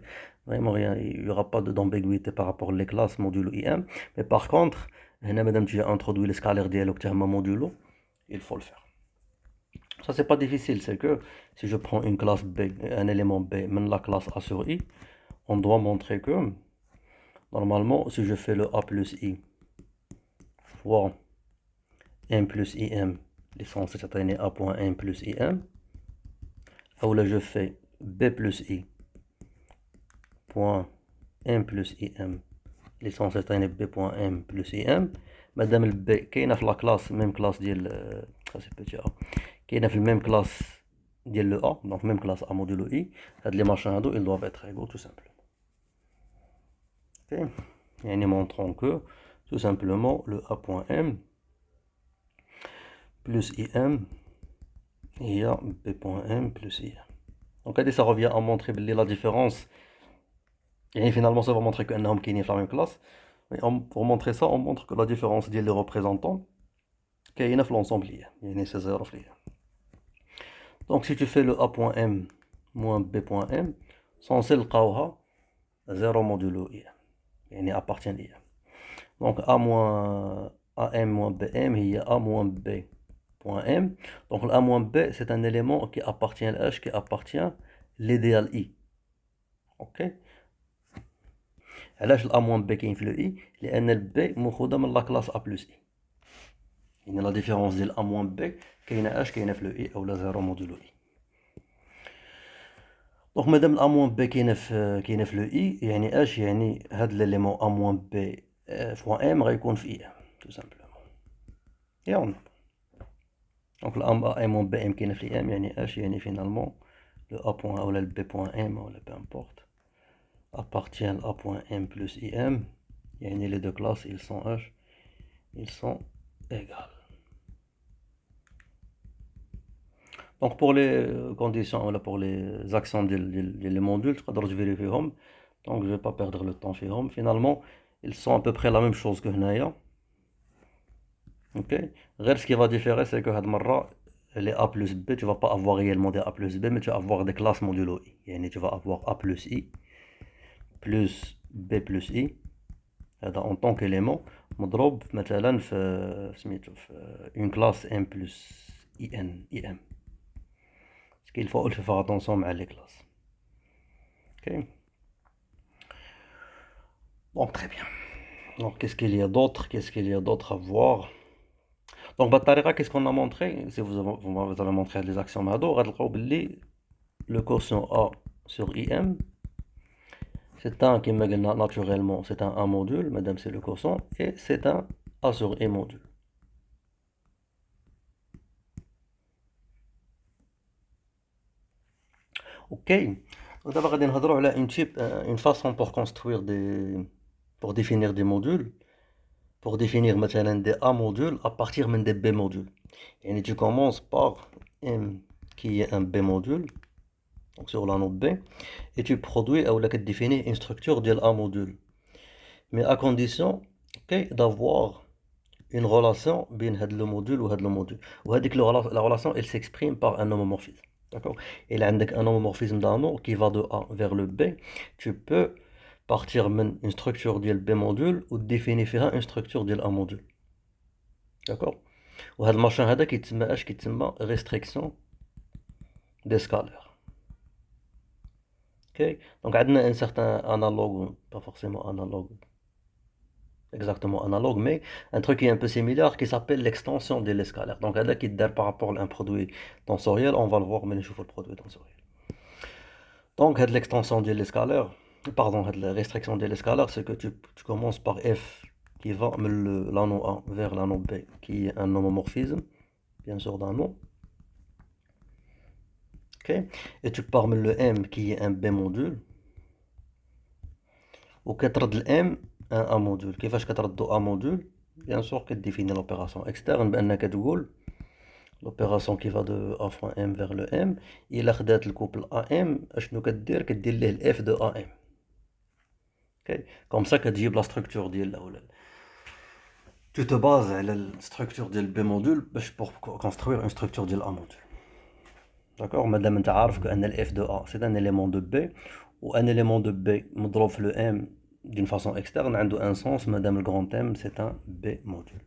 vraiment rien, il n'y aura pas d'ambiguïté par rapport aux classes modulo IM, mais par contre, madame tu as introduit le scalaire dialogue modulo, il faut le faire. Ça c'est pas difficile, c'est que si je prends une classe B, un élément B, même la classe A sur I, on doit montrer que normalement si je fais le A plus I fois M plus IM, l'essence c'est A point M plus IM, ou là je fais B plus I point M plus IM, l'essence c'est B point M plus IM. Madame le B كاينه في la classe, même classe ديال c'est petit A, كاينه في même classe ديال le A, donc même classe A modulo I. هاد les machins هادو ils doivent être égaux tout simplement. ok. يعني montrons que tout simplement le A point M plus IM il y a B point M plus IM. Donc ça revient à montrer la différence. Et finalement ça va montrer qu'un homme qui est dans la même classe. Mais pour montrer ça, on montre que la différence des représentants qui est dans l'ensemble. C'est 0. Donc si tu fais le A point M moins B point M, censé le قاوها 0 modulo IM. appartient à IM. Donc A moins AM moins BM, il y a A moins B point M. Donc le A moins B, c'est un élément qui appartient à H, qui appartient à l'idéal I. Ok. علاش الA moins B كاين في le I؟ لأن ال B مأخوذة من la classe A plus I. يعني la différence ديال A moins B كاينة H كاينة في le I أو لا 0 modulo I. دونك مادام A moins B كاينة في le I يعني H يعني هاد l'élément A moins B fois M غيكون في I tout simplement. Et on donc le A moins B M كاينة في I M يعني H يعني finalement le A point ou le B point M ou peu importe appartient à A point M plus IM. يعني les deux classes ils sont H, ils sont égales. Donc pour les conditions, ou pour les actions des modules, je vais vérifier. Donc je ne vais pas perdre le temps فيهم. Finalement, ils sont à peu près la même chose que هنايا. Ok. غير ce qui va différer, c'est que هاد المرة, les A plus B, tu vas pas avoir réellement des A plus B, mais tu vas avoir des classes modulo I. يعني tu vas avoir A plus I, plus B plus I, هذا en tant qu'élément, مضروب مثلا في سميتو في une classe M plus IM. Parce qu'il faut faire attention مع les classes. Ok. Donc très bien. Donc qu'est-ce qu'il y a d'autre? Qu'est-ce qu'il y a d'autre à voir? Donc Batarira, qu'est-ce qu'on a montré? Si vous avez montré les actions Mado, le quotient A sur IM, c'est un qui est naturellement, c'est un A module, madame c'est le quotient, et c'est un A sur I module. Ok. D'abord, on va une façon pour construire pour définir des modules, pour définir مثلا des A modules à partir des B modules. Et tu commences par M qui est un B module, donc sur l'anneau B, et tu produis ou tu définis une structure de A module. Mais à condition d'avoir une relation entre le module et le module. La relation, elle s'exprime par un homomorphisme. D'accord? Et là, avec un homomorphisme d'anneau qui va de A vers le B, tu peux partir d'une structure de B module ou définir une structure de A module. D'accord? وهذا المارشان هذا كيتسمى restriction des scalaires. Ok? Donc, on a un certain analogue, pas forcément analogue, exactement analogue, mais un truc qui est un peu similaire qui s'appelle l'extension de l'escalaire. Donc, là, qui est par rapport à un produit tensoriel, on va le voir, mais je vous le produit tensoriel. Donc, l'extension de l'escalaire, pardon, la restriction de l'escalaire, c'est que tu commences par F qui va de l'anneau A vers l'anneau B, qui est un homomorphisme, bien sûr, d'un nom. Okay. Et tu pars de le M qui est un B module. وكترد الام ان ا موديول. كيفاش كتردو ا موديول؟ بيان سور كديفيني لوبيراسيون اكسترن بانك تقول لوبيراسيون كي فا دو ا فوا ام فيغ لو ام الا خدات الكوبل ا ام اشنو كدير؟ كدير ليه الاف دو ا ام. اوكي كوم سا كتجيب لا ستركتور ديال ولا تو te bases على الستركتور ديال بي موديول باش بور كونستروير اون ستركتور ديال ا موديول. داكوغ مادام انت عارف كان الاف دو ا سي ان اليمون دو بي وان اليمون دو بي مضروب في لو ام d'une façon externe, a un sens, madame le grand M, c'est un B module.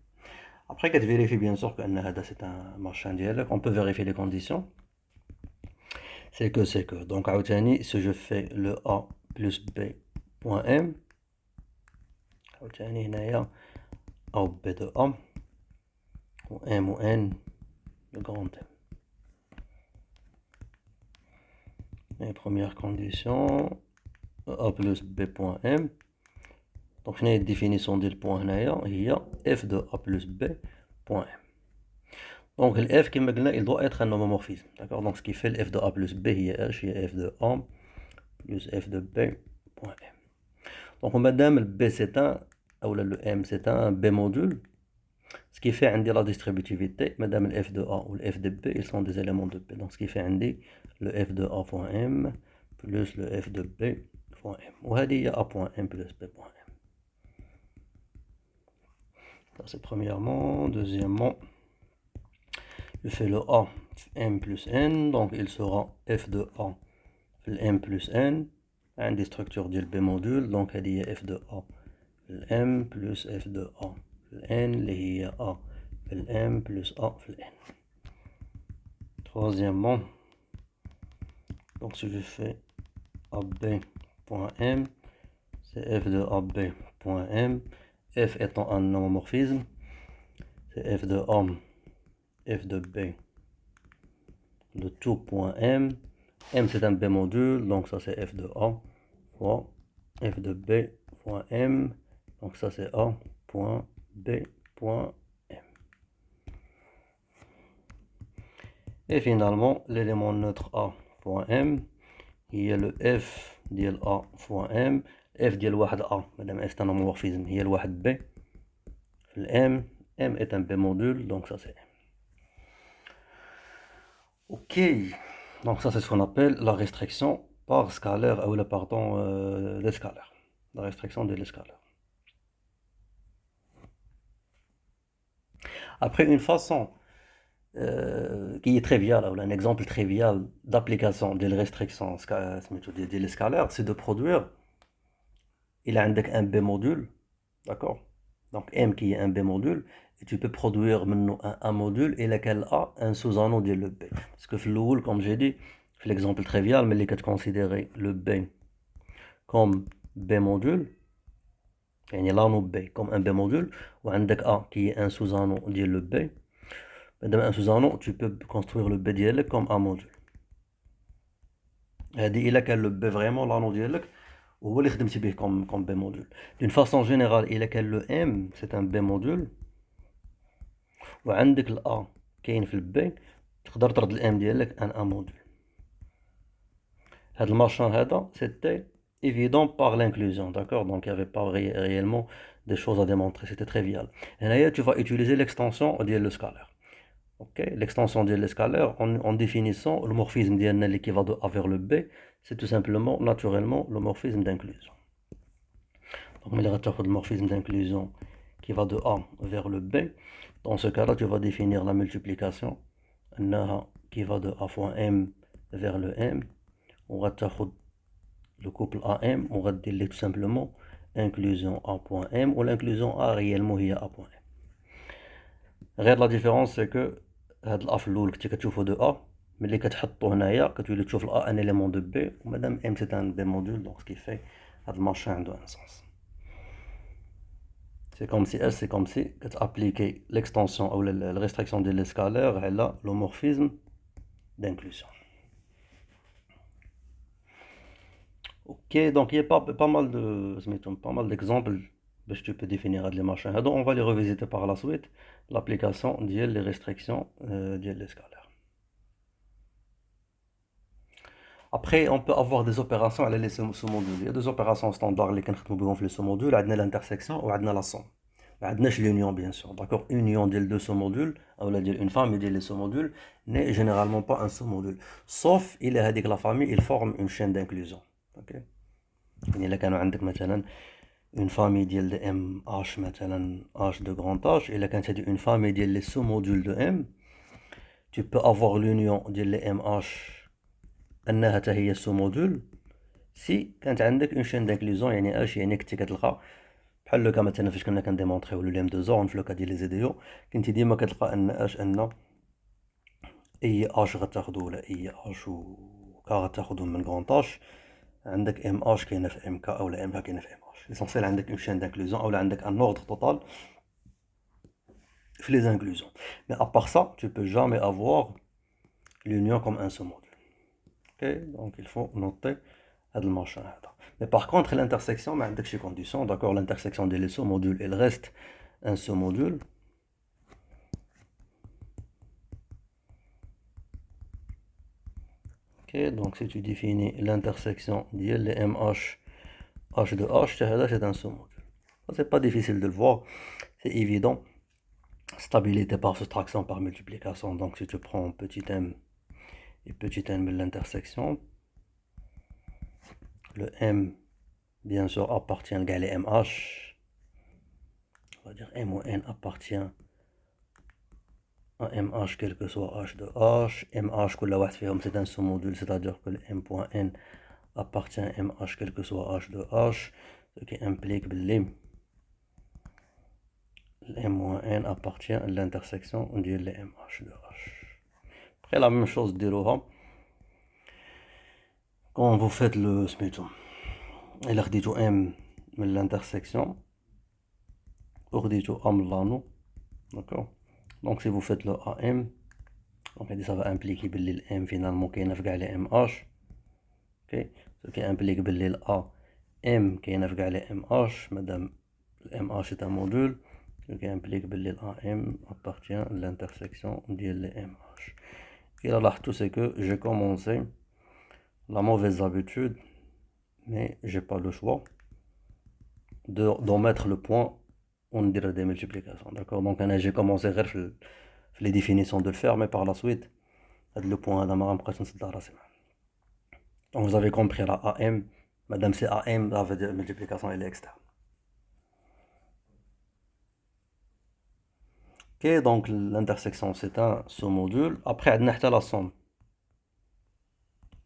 Après, quand tu vérifies bien sûr que c'est un machin dialogue, on peut vérifier les conditions. C'est que. Donc, si je fais le A plus B point M, il y a A ou B de A, ou M ou N, le grand M. Les premières conditions, A plus B point M. Donc, je n'ai une définition du point il y a f de A plus B point M. Donc, le f, il doit être un homomorphisme. D'accord? Donc, ce qui fait le f de A plus B, il y a f de A plus f de B point M. Donc, madame, le B c'est un, ou le M c'est un B module. Ce qui fait la distributivité, madame, le f de A ou le f de B, ils sont des éléments de B. Donc, ce qui fait le f de A point M plus le f de B point M. Ou il y a A point M plus B point M. Ça, c'est premièrement. Deuxièmement, je fais le A M plus N, donc il sera F de A M plus N, une des structures du B module, donc il y a F de A M plus F de A N, il y a A M plus A N. Troisièmement, donc si je fais AB.M, c'est F de AB.M, F étant un homomorphisme, c'est F de A, F de B, de tout point M. M c'est un B module, donc ça c'est F de A fois F de B fois M, donc ça c'est A point B point M. Et finalement, l'élément neutre A point M, il y a le F ديال A fois M, F ديال واحد A, madame F c'est un homomorphisme, il y a le واحد B, le M est un B module, donc ça c'est M. Ok, donc ça c'est ce qu'on appelle la restriction par scalaire, ou le pardon, des scalaires. La restriction de l'escalaire. Après, une façon qui est triviale, ou un exemple trivial d'application de la restriction de l'escalaire, c'est de produire, il a un B module, d'accord? Donc M qui est un B module, et tu peux produire maintenant un module et lequel a un sous-anneau de le B. Parce que le comme j'ai dit, c'est l'exemple trivial, mais les cas de considérer le B comme B module, يعني l'anneau B comme un B module, ou un A qui est un sous-anneau de le B. Un sous-anneau, tu peux construire le B ديالك comme un module. هذه إلا كان le B vraiment l'anneau ديالك وهو اللي خدمتي به comme B module. D'une façon générale, إلا كان le M c'est un B module وعندك ال A كاين في ال B تقدر ترد ال M ديالك un A module. هذا المارشان هذا c'était évident par l'inclusion, d'accord? Donc il n'y avait pas réellement des choses à démontrer, c'était trivial. Et là, tu vas utiliser l'extension ديال le scalaire. Okay. L'extension de l'escalaire en définissant le morphisme d'INL qui va de A vers le B, c'est tout simplement, naturellement, le morphisme d'inclusion. Donc, le morphisme d'inclusion qui va de A vers le B. Dans ce cas-là, tu vas définir la multiplication qui va de A fois M vers le M. On va le couple AM, on va dire tout simplement inclusion A point M ou l'inclusion A réellement il y a A point M. غير la différence c'est que هاد الأ في الأول كنتي كتشوفو دو أ ملي كتحطو هنايا كتولي تشوف الأ ان إليمون دو بي ومادام ام سي ان بي مودول دونك سكي في هاد المارشان عندو ان سونس سي كوم سي اس سي كوم سي كتابليكي ليكستونسيون أو لا ريستريكسيون ديال ليسكالير على لو مورفيزم d'inclusion. Ok, donc il y a pas mal d'exemples باش tu peux définir هاد لي مارشان هادو. On va les revisiter par la suite l'application ديال les restrictions ديال l'escalaire. Après, on peut avoir des opérations à les sous-modules. Il y a deux opérations standards les كنخدموا في les sous-modules. On a l'intersection ou on a la somme. On a l'union bien sûr. D'accord? Union des deux sous-modules, ou une famille des sous-modules n'est généralement pas un sous-module. Sauf il est que la famille il forme une chaîne d'inclusion. Ok? يعني إلا كانوا عندك مثلا une famille ديال de MH مثلا H de grand H إلا كانت هذه une famille ديال les sous-modules de M, tu peux avoir l'union ديال les MH انها حتى هي سو مودول سي كانت عندك اون شين دانكلوزيون. يعني اش يعني كنتي كتلقى بحال لوكا مثلا فاش كنا كنديمونطريو لو ليم دو زون في لوكا ديال لي زيديو كنتي ديما كتلقى ان اش ان اي اش غتاخدو ولا اي اش و كا غتاخدو من كغون اش عندك ام اش كاينه في ام كا او ام كا كاينه في ام اش. ليسونسيال عندك اون شين دانكلوزيون او عندك ان اوردر توتال في لي زانكلوزيون. مي ابار سا tu peux jamais avoir l'union comme un seul module. Ok, donc il faut noter هذا المارشان هذا. Mais par contre l'intersection ما عندكش condition. D'accord, l'intersection des sous-modules il reste un sous-module. Ok, donc si tu définis l'intersection ديال les MH H de H c'est un sous-module. C'est pas difficile de le voir, c'est évident. Stabilité par soustraction par multiplication. Donc si tu prends petit m et petit n de l'intersection, le m bien sûr appartient à les MH. On va dire M ou N appartient à MH quel que soit H de H. MH كل واحد فيهم c'est un sous-module, c'est-à-dire que le M.N appartient à MH quel que soit H de H, ce qui implique que le M.N appartient à l'intersection de MH de H. Après la même chose ديروها quand vous faites le سميتو إلا خديتو M من l'intersection وخديتو A من l'anneau. D'accord? Donc si vous faites le AM, donc ça va impliquer que le M finalement qui est les MH. Ok, ce qui implique que le A M qui est les MH, madame le MH est un module, ce qui implique que le AM appartient à l'intersection des MH. Et là, tout c'est que j'ai commencé la mauvaise habitude, mais j'ai pas le choix d'en mettre le point on dirait des multiplications. D'accord, donc j'ai commencé les définitions de le faire, mais par la suite Le point d'Amara, donc vous avez compris la AM, madame c'est AM, ça veut dire multiplication elle est externe. Ok, donc l'intersection c'est un sous-module. Après, on a la somme.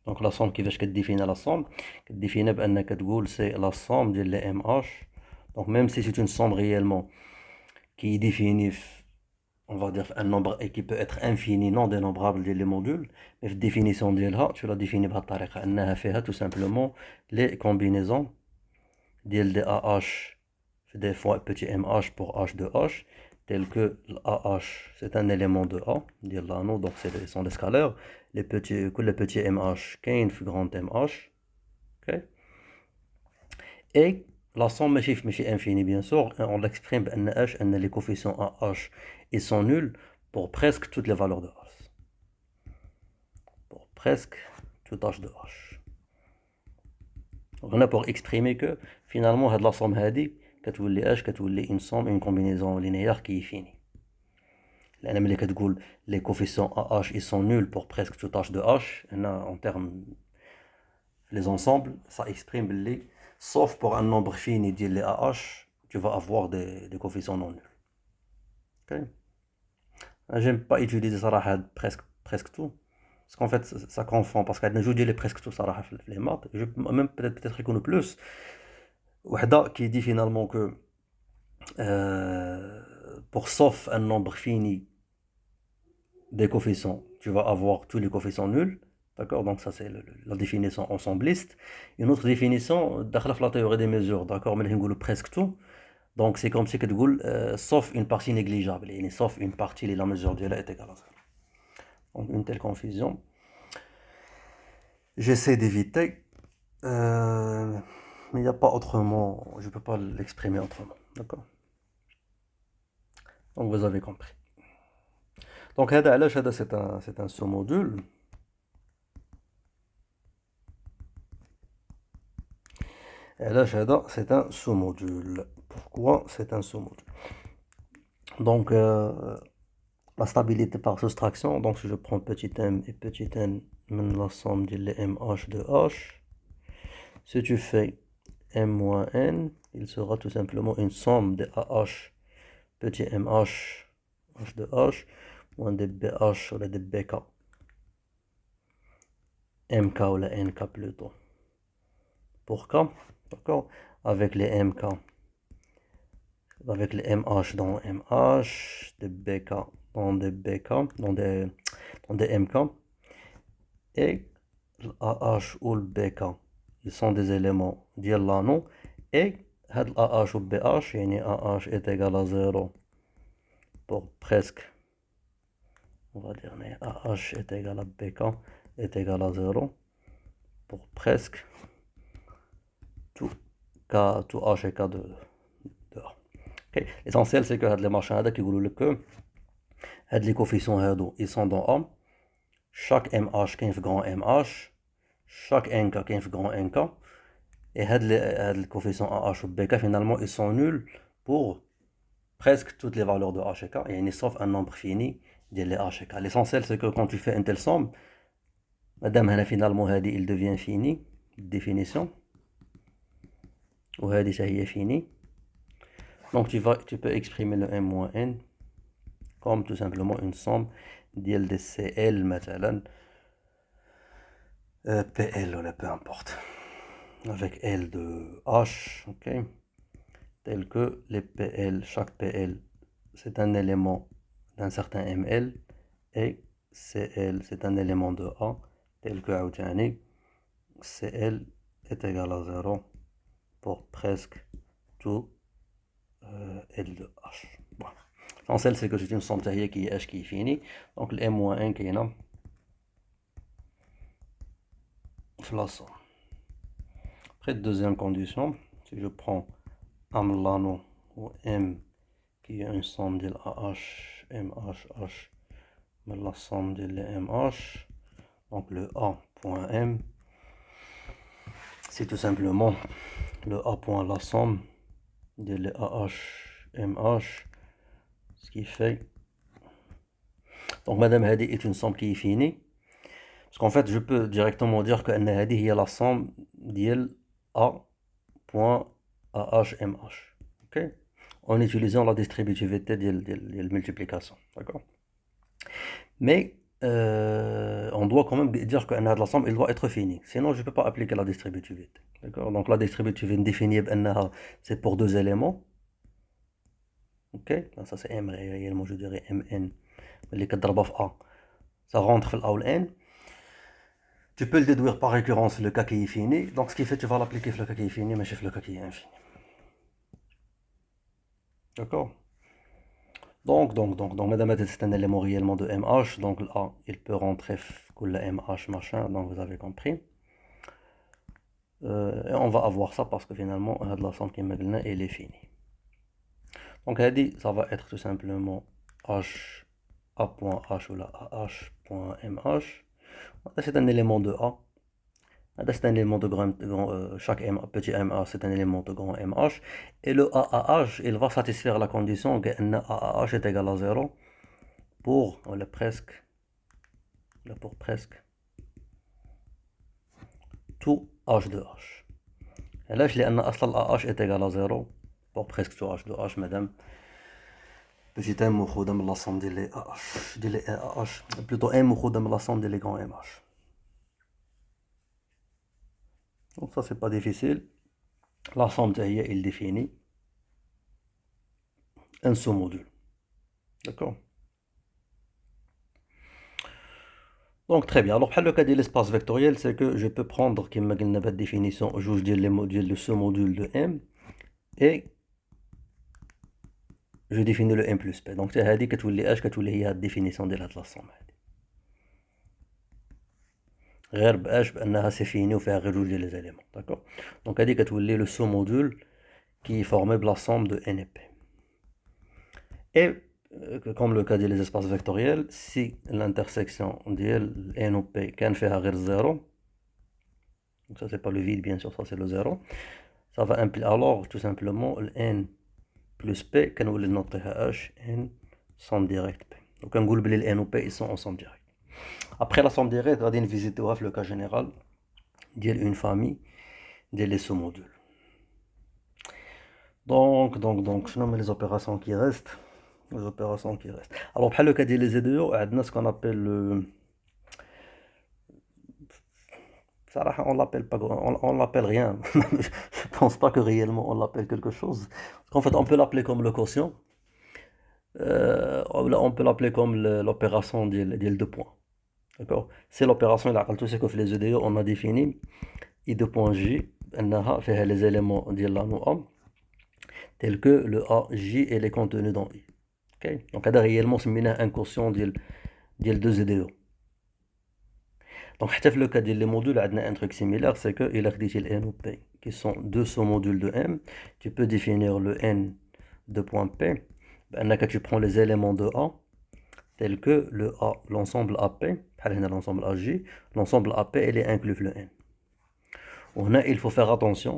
Donc la somme, كيفاش كتديفيني la somme? كتديفيني بأنك تقول c'est la somme ديال les MH. Donc même si c'est une somme réellement qui définit, on va dire, un nombre et qui peut être infini, non dénombrable ديال les modules, mais la définition ديالها, tu la définis بهذه الطريقة أنها فيها tout simplement les combinaisons ديال des AH des fois petit MH pour H de H, tel que l'AH c'est un élément de A, donc ce sont des scalaires, les petits MH كاين في grand MH, ok? Et la somme ماشي infinie bien sûr, on l'exprime بأن H أن les coefficients AH ils sont nuls pour presque toutes les valeurs de H, pour presque tout H de H. Donc on a pour exprimer que finalement la somme هذه كتولي اش كتولي une somme une combinaison linéaire qui est finie. لأن ملي كتقول les coefficients AH ils sont nuls pour presque tout H de H, en termes les ensembles ça exprime باللي sauf pour un nombre fini ديال les AH tu vas avoir des coefficients non nuls. Ok, j'aime pas utiliser صراحة presque tout parce qu'en fait ça confond parce qu'عندنا جوج ديال presque tout صراحة في les maths, même peut-être يكونوا plus. وحده qui dit finalement que pour sauf un nombre fini des coefficients, tu vas avoir tous les coefficients nuls. D'accord? Donc ça c'est la définition ensembliste. Une autre définition, dans la théorie des mesures, d'accord, mais on presque tout. Donc c'est comme si que tu dis sauf une partie négligeable, et sauf une partie la mesure de là est égale à 0. Donc une telle confusion, j'essaie d'éviter, mais il n'y a pas autrement, je ne peux pas l'exprimer autrement. D'accord? Donc vous avez compris. Donc c'est un sous-module. Et là, c'est un sous-module. Pourquoi c'est un sous-module? Donc, la stabilité par soustraction. Donc, si je prends petit m et petit n, la somme de MH de H, si tu fais m moins n, il sera tout simplement une somme de AH, petit MH, H de H, moins de BH ou de BK. MK ou la NK plutôt. Pour K, d'accord? Avec les MK. Avec les MH dans MH, des BK dans des BK, dans des MK, et l'AH ou le BK, ils sont des éléments ديال l'anneau, et l'AH ou BH, يعني AH est égal à 0 pour presque, on va dire AH est égal à BK est égal à 0 pour presque tout K, tout H et K de A. Okay. L'essentiel c'est que les machins qui يقولوا لك que les coefficients ils sont dans A, chaque MH qui est grand MH, chaque NK qui est grand NK, et les coefficients AH ou BK finalement ils sont nuls pour presque toutes les valeurs de H et K, et sauf un nombre fini de les H et K. L'essentiel c'est que quand tu fais une telle somme, madame finalement il devient fini, définition, ou ça y est fini. Donc tu peux exprimer le m moins n comme tout simplement une somme ديال des CL مثلا PL ou peu importe, avec L de H, ok, tel que les PL, chaque PL c'est un élément d'un certain ML, et CL c'est un élément de A, tel que عاوتاني CL est égal à 0 pour presque tout L de H. Voilà. L'essentiel c'est que c'est une somme qui est H qui est finie, donc le M-1 qui est là, la somme. Après, deuxième condition, si je prends l'anneau ou M qui est une somme de AH, MH, H, mais la somme de MH, donc le A.M, c'est tout simplement le A point la somme de AH, MH, ce qui fait, donc madame Hadi est une somme qui est finie, Parce qu'en fait, je peux directement dire que n هذه هي la somme ديال A.AHMH. Ok? En utilisant la distributivité de multiplication. D'accord? Mais on doit quand même dire que la somme elle doit être finie. Sinon, je ne peux pas appliquer la distributivité. D'accord? Donc la distributivité définie, c'est pour deux éléments. Ok? Donc, ça c'est M réellement, je dirais Mn. Les 4 ضربة في A. Ça rentre في A ou N. Tu peux le déduire par récurrence le cas qui est fini. Donc ce qui fait tu vas l'appliquer sur le cas qui est fini, mais sur le cas qui est infini. D'accord? Donc, madame, c'est un élément réellement de MH, donc là, il peut rentrer que le MH machin, donc vous avez compris. Et on va avoir ça parce que finalement, la somme qui est elle est finie. Donc, elle dit, ça va être tout simplement H, A.H ou là, AH.MH. C'est un élément de A. C'est un élément de chaque petit MA, c'est un élément de grand MH. Et le AAH, il va satisfaire la condition que AAH est égal à 0 pour presque tout H de H. Et là, je l'ai AH est égal à 0 pour presque tout H de H, madame. Petit m مأخوذة من la somme des AH, des AH, plutôt m مأخوذة من la somme des grands MH. Donc ça, c'est pas difficile. La somme il définit un sous-module. D'accord? Donc très bien. Alors, le cas de l'espace vectoriel, c'est que je peux prendre, comme je l'ai dit, définition, je dis les modules de ce module de M, et je définis le M plus P. Donc c'est هذه كتولي اش كتولي هي الديفينيسيون ديال هاد لا سوم هادي. غير باش بانها سي فيني وفيها غير جوج ديال لي زاليمون. داكور. دونك هادي كتولي لو سو مودول qui est formé par la somme de N et P. Et comme le cas des espaces vectoriels, si l'intersection de N ou P كان فيها غير 0, donc ça c'est pas le vide bien sûr, ça c'est le 0, ça va impliquer alors tout simplement le N plus P كنولي نوطيها H N somme directe P. Donc نقول بلي ال N ou P ils sont en somme directe. Après la somme directe, غادي نفيزيتيوها في le cas général ديال une famille ديال les sous-modules. Donc, je nomme les opérations qui restent. Les opérations qui restent. Alors, pour le cas des ZEO, on a ce qu'on appelle le. Ça, on l'appelle pas, on l'appelle rien. Je pense pas que réellement on l'appelle quelque chose. En fait, on peut l'appeler comme le quotient. On peut l'appeler comme l'opération des deux points. D'accord? C'est l'opération, tout ce que fait les EDO, on a défini I de point J, fait les éléments de la noix, tels que le A, J et les contenus dans I. Okay? Donc, c'est réellement un quotient de deux EDO. Donc, dans le cas des modules, on a un truc similaire, c'est que il a dit N ou P, qui sont deux sous-modules de M. Tu peux définir le N de point P. Quand tu prends les éléments de A, tels que le A, l'ensemble AP, l'ensemble AJ, l'ensemble AP, il est inclus le N. Il faut faire attention.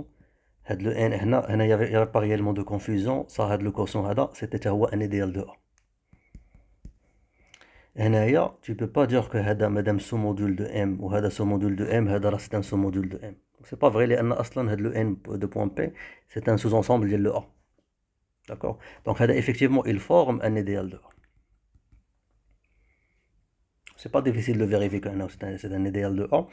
Le N, il n'y avait pas réellement de confusion. Ça, le quotient, c'était un idéal de A. Tu ne peux pas dire que madame sous-module de M ou sous-module de M, c'est un sous-module de M. Ce n'est pas vrai, le N de point P, c'est un sous-ensemble de le A. D'accord? Donc, effectivement, il forme un idéal de A. C'est pas difficile de vérifier que c'est un idéal de A.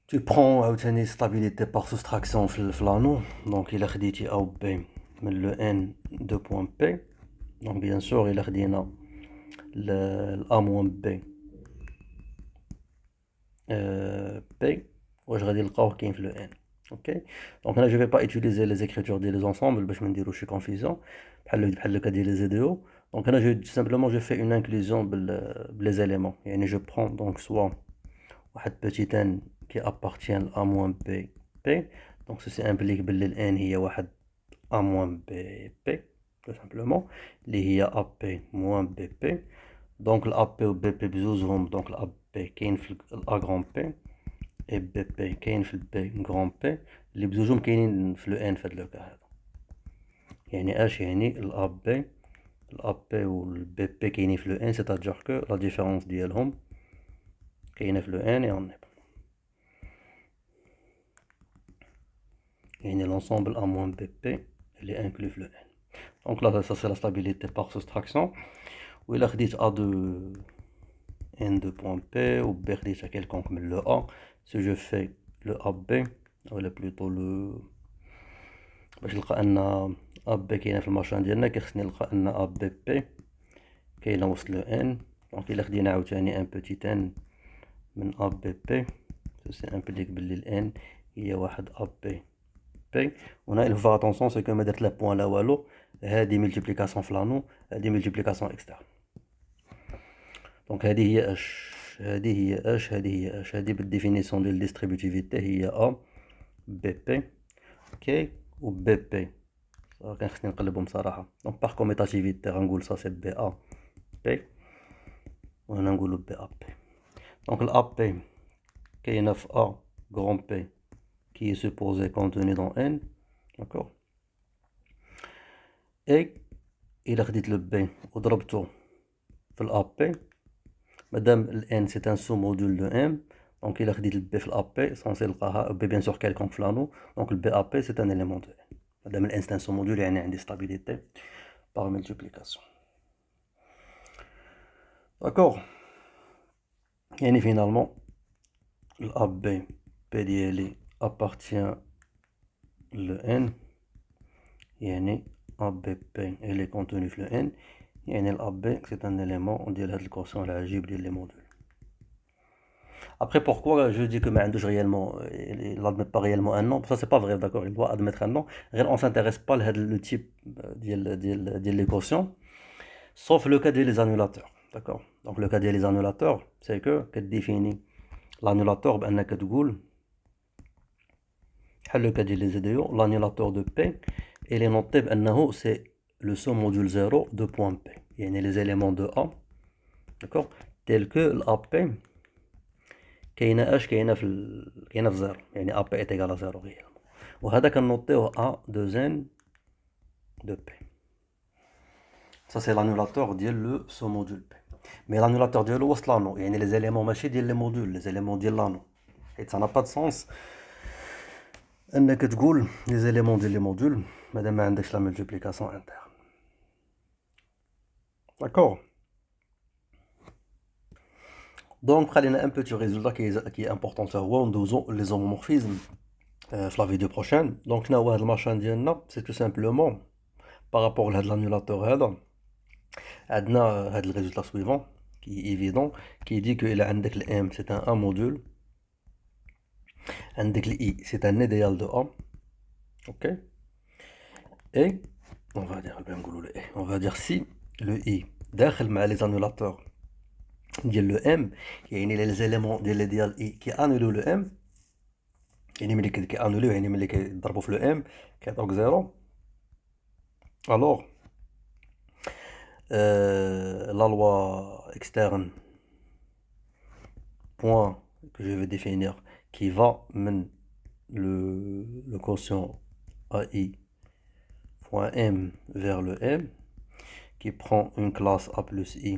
Tu prends une stabilité par soustraction flano, donc il a dit A ou B, mais le N de point P. Donc, bien sûr, il a dit A moins B. P, ou je vais dire le corps qui influe N. Ok? Donc là, je ne vais pas utiliser les écritures des ensembles, parce que je suis confusant. Le cas des EDO. Donc là, simplement, je fais une inclusion les éléments. Et je prends donc soit un petit n qui appartient à moins b, p. Donc ceci implique que le n est a moins b, p, tout simplement. Il y a ap moins bp. Donc l'ap ou bp, donc l'ap qui influe a grand p. Et BP كاين في البي grand P اللي بزوجهم كاينين في لو ان في هاد لو كا هذا. يعني اش يعني الاب بي والبي بي كاينين في لو ان، سيتادير كو لا ديفيرونس ديالهم كاينه في لو ان et en M. يعني l'ensemble A moins BP elle est inclus في le N. Donc là ça c'est la stabilité par soustraction. Ou il a dit A de N de point P ou B خديتها quelconque من le A. Si je fais le AB ولا plutôt le باش نلقى ان AB كاينه في الماشين ديالنا كيخصني نلقى ان ABP كاينه وسط لو N. دونك الا خدينا عاوتاني ان بوتيت N من ABP سي امبليك بلي ال N هي واحد AB P. هنا il faut faire attention c'est que ما درت لا بوان لا والو هادي ملتيبليكاسيون فلانو هادي ملتيبليكاسيون اكسترن. دونك هادي هي اش هادي هي اش هادي هي اش هادي بالديفينيسيون ديال ديستريبيوتيفيتي هي ا بي بي كي و بي بي كان خصني نقلبهم صراحه. دونك باغ كوميتاتيفيتي غنقول سا سي بي ا بي وهنا نقولو بي ا بي. دونك الا بي كاينه في ا غران بي qui est supposé contenu dans N, d'accord. Et il خديت le B وضربته في ال AP مادام ال N c'est un sous-module de M, donc il خديت le B في ال AP censé نلقاها B bien sûr quelconque فلانو. donc le BAP c'est un élément de N مادام ال N c'est un sous-module يعني عندي stabilité par multiplication, d'accord. يعني finalement le AB P ديالي appartient le N يعني ABP elle est contenue في le N يعني ال AB c'est un élément ديال هاد الكوسيون العجيب ديال لي مودول. Après pourquoi je dis que ما عندوش réellement il n'admet pas réellement un nom, ça c'est pas vrai, d'accord, il doit admettre un nom. On s'intéresse pas à le type ديال les quotients sauf le cas des annulateurs, d'accord. Donc le cas des annulateurs c'est que définit l'annulateur بأنك تقول بحال le cas ديال les ZDO l'annulateur de P il est noté بأنه c'est le sous-module 0 de point P يعني les éléments de A, d'accord, tel que l'AP كاينه اش كاينه في زيرو يعني ا بي ايت ايكال زيرو غير. وهذا كنوطيوه ا دو زين دو بي. Ça c'est l'annulateur ديال لو سو مودول بي. مي l'annulateur ديالو وسط لانو يعني لي زيليمون ماشي ديال لي مودول لي زيليمون ديال لانو. حيت ça n'a pas de sens انك تقول لي زيليمون ديال لي مودول مادام ما عندكش لا ملتيبليكاسيون انتر, d'accord. Donc خلينا un petit résultat qui est important sur هو وندوزو لي زومورفيزم في la vidéo prochaine. Donc شنو هو هاد الماشين ديالنا c'est tout simplement par rapport à l'annulateur هذا عندنا هاد le résultat suivant qui est évident qui dit que il عندك le M c'est un A module عندك le I c'est un idéal de A, ok. Et on va dire bien نقولوا le E on va dire si le I داخل مع les annulateurs ديال le M يعني les éléments ديال l'idéal I qui annulent le M يعني ملي كيانوليو يعني ملي كيضربوا في لو ام كيعطوك زيرو. الوغ la loi externe point que je vais définir qui va من le quotient AI point M vers le M qui prend une classe A plus I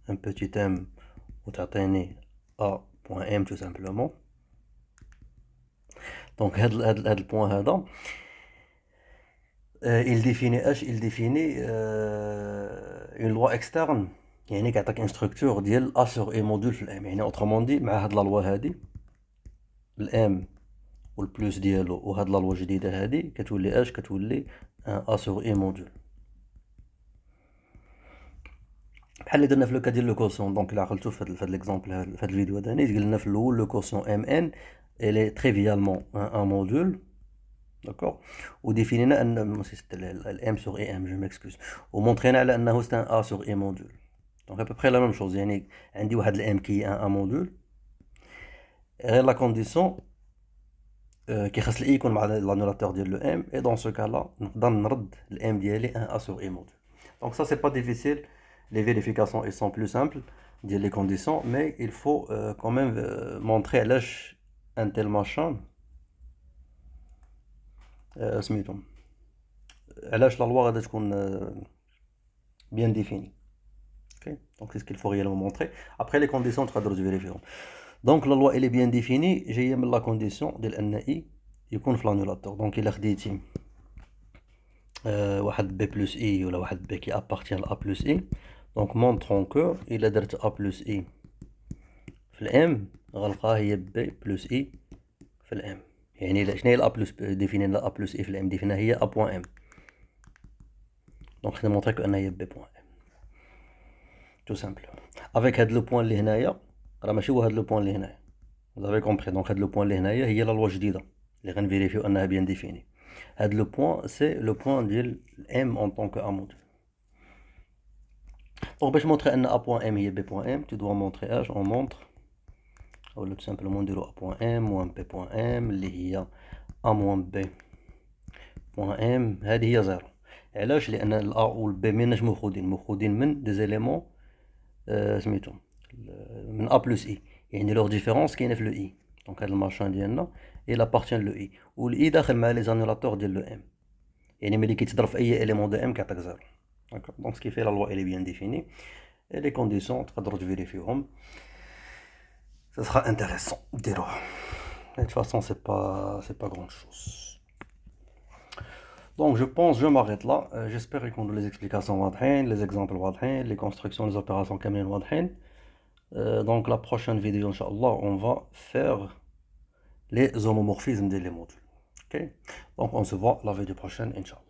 un petit M وتعطيني A point M tout simplement. Donc هاد البوان هذا il définit اش il définit une loi externe يعني كيعطيك ان ستركتور ديال A sur E مودول في الام. يعني اوترومون دي مع هاد لا لوا هادي الام والبلوس ديالو وهاد لا لوا الجديده هادي كتولي اش كتولي ان A sur E مودول بحال اللي درنا في لو كا ديال لو كوسيون. دونك الا عقلتو في هاد ليكزامبل في هاد الفيديو هذا قلنا في الاول لو كوسيون ام ان الي تريفيالمون ان مودول, d'accord. وديفينينا ان الام سور اي ام جو ميكسكوز ومونطرينا على انه سي ان ا سور اي مودول. دونك ابوبري لا ميم شوز يعني عندي واحد الام كي ان مودول غير لا كونديسيون كيخص الاي يكون مع لانولاتور ديال لو ام اي دون سو كالا نقدر نرد الام ديالي ان ا سور اي مودول. دونك سا سي با ديفيسيل les vérifications ils sont plus simples ديال les conditions mais il faut quand même montrer علاش un tel machin سميتهم علاش لا لوا غادي تكون بيان ديفيني. Okay? Donc c'est ce qu'il faut réellement montrer. Après les conditions, tu vas vérifier. Donc la loi elle est bien définie. J'ai mis la condition de l'NI يكون في l'annulateur. Donc il a خديتي واحد B plus I ولا واحد B qui appartient à A plus I. Donc montrons que il a درت A plus I في الام غنلقاها هي B plus I في الام. يعني شنو هي A plus ديفينينا A plus I في الام ديفينيها هي A point M. Donc je vais montrer que أنها هي B point M. Tout simplement. Avec هاد لو بوان اللي هنايا راه ماشي هو هاد لو بوان اللي هنايا. Vous avez compris. Donc هاد لو بوان اللي هنايا هي لا لوا جديدة اللي غنفيريفيو أنها بيان ديفيني. هاد لو بوان سي لو بوان ديال M en tant que A module. Donc باش montrer أن A point M هي B point M, tu dois montrer H, on montre ولا tout simplement نديرو A point M moins B point M اللي هي A moins B point M هذه هي زيرو. علاش؟ لأن ال A و ال B ميناش مخودين من دي زيليمون سميتو من A plus I. يعني لوغ ديفيرونس كاينة في لو I. دونك هاد المارشان ديالنا il appartient لو I و ال I داخل مع لي زانيلاتور ديال لو M. يعني ملي كيتضرب في أي إليمون دو M كيعطيك زيرو. داكوغ. دونك سكيفي لا لوا elle est bien définie. Et les conditions تقدروا تفيريفيوهم. Ce sera intéressant ديروه. De toute façon c'est pas grand chose. Donc je pense je m'arrête là. J'espère que les explications واضحين, les exemples واضحين, les constructions, les opérations كاملين واضحين. Donc la prochaine vidéo Inch'Allah on va faire les homomorphismes des modules. Ok? Donc on se voit la vidéo prochaine Inch'Allah.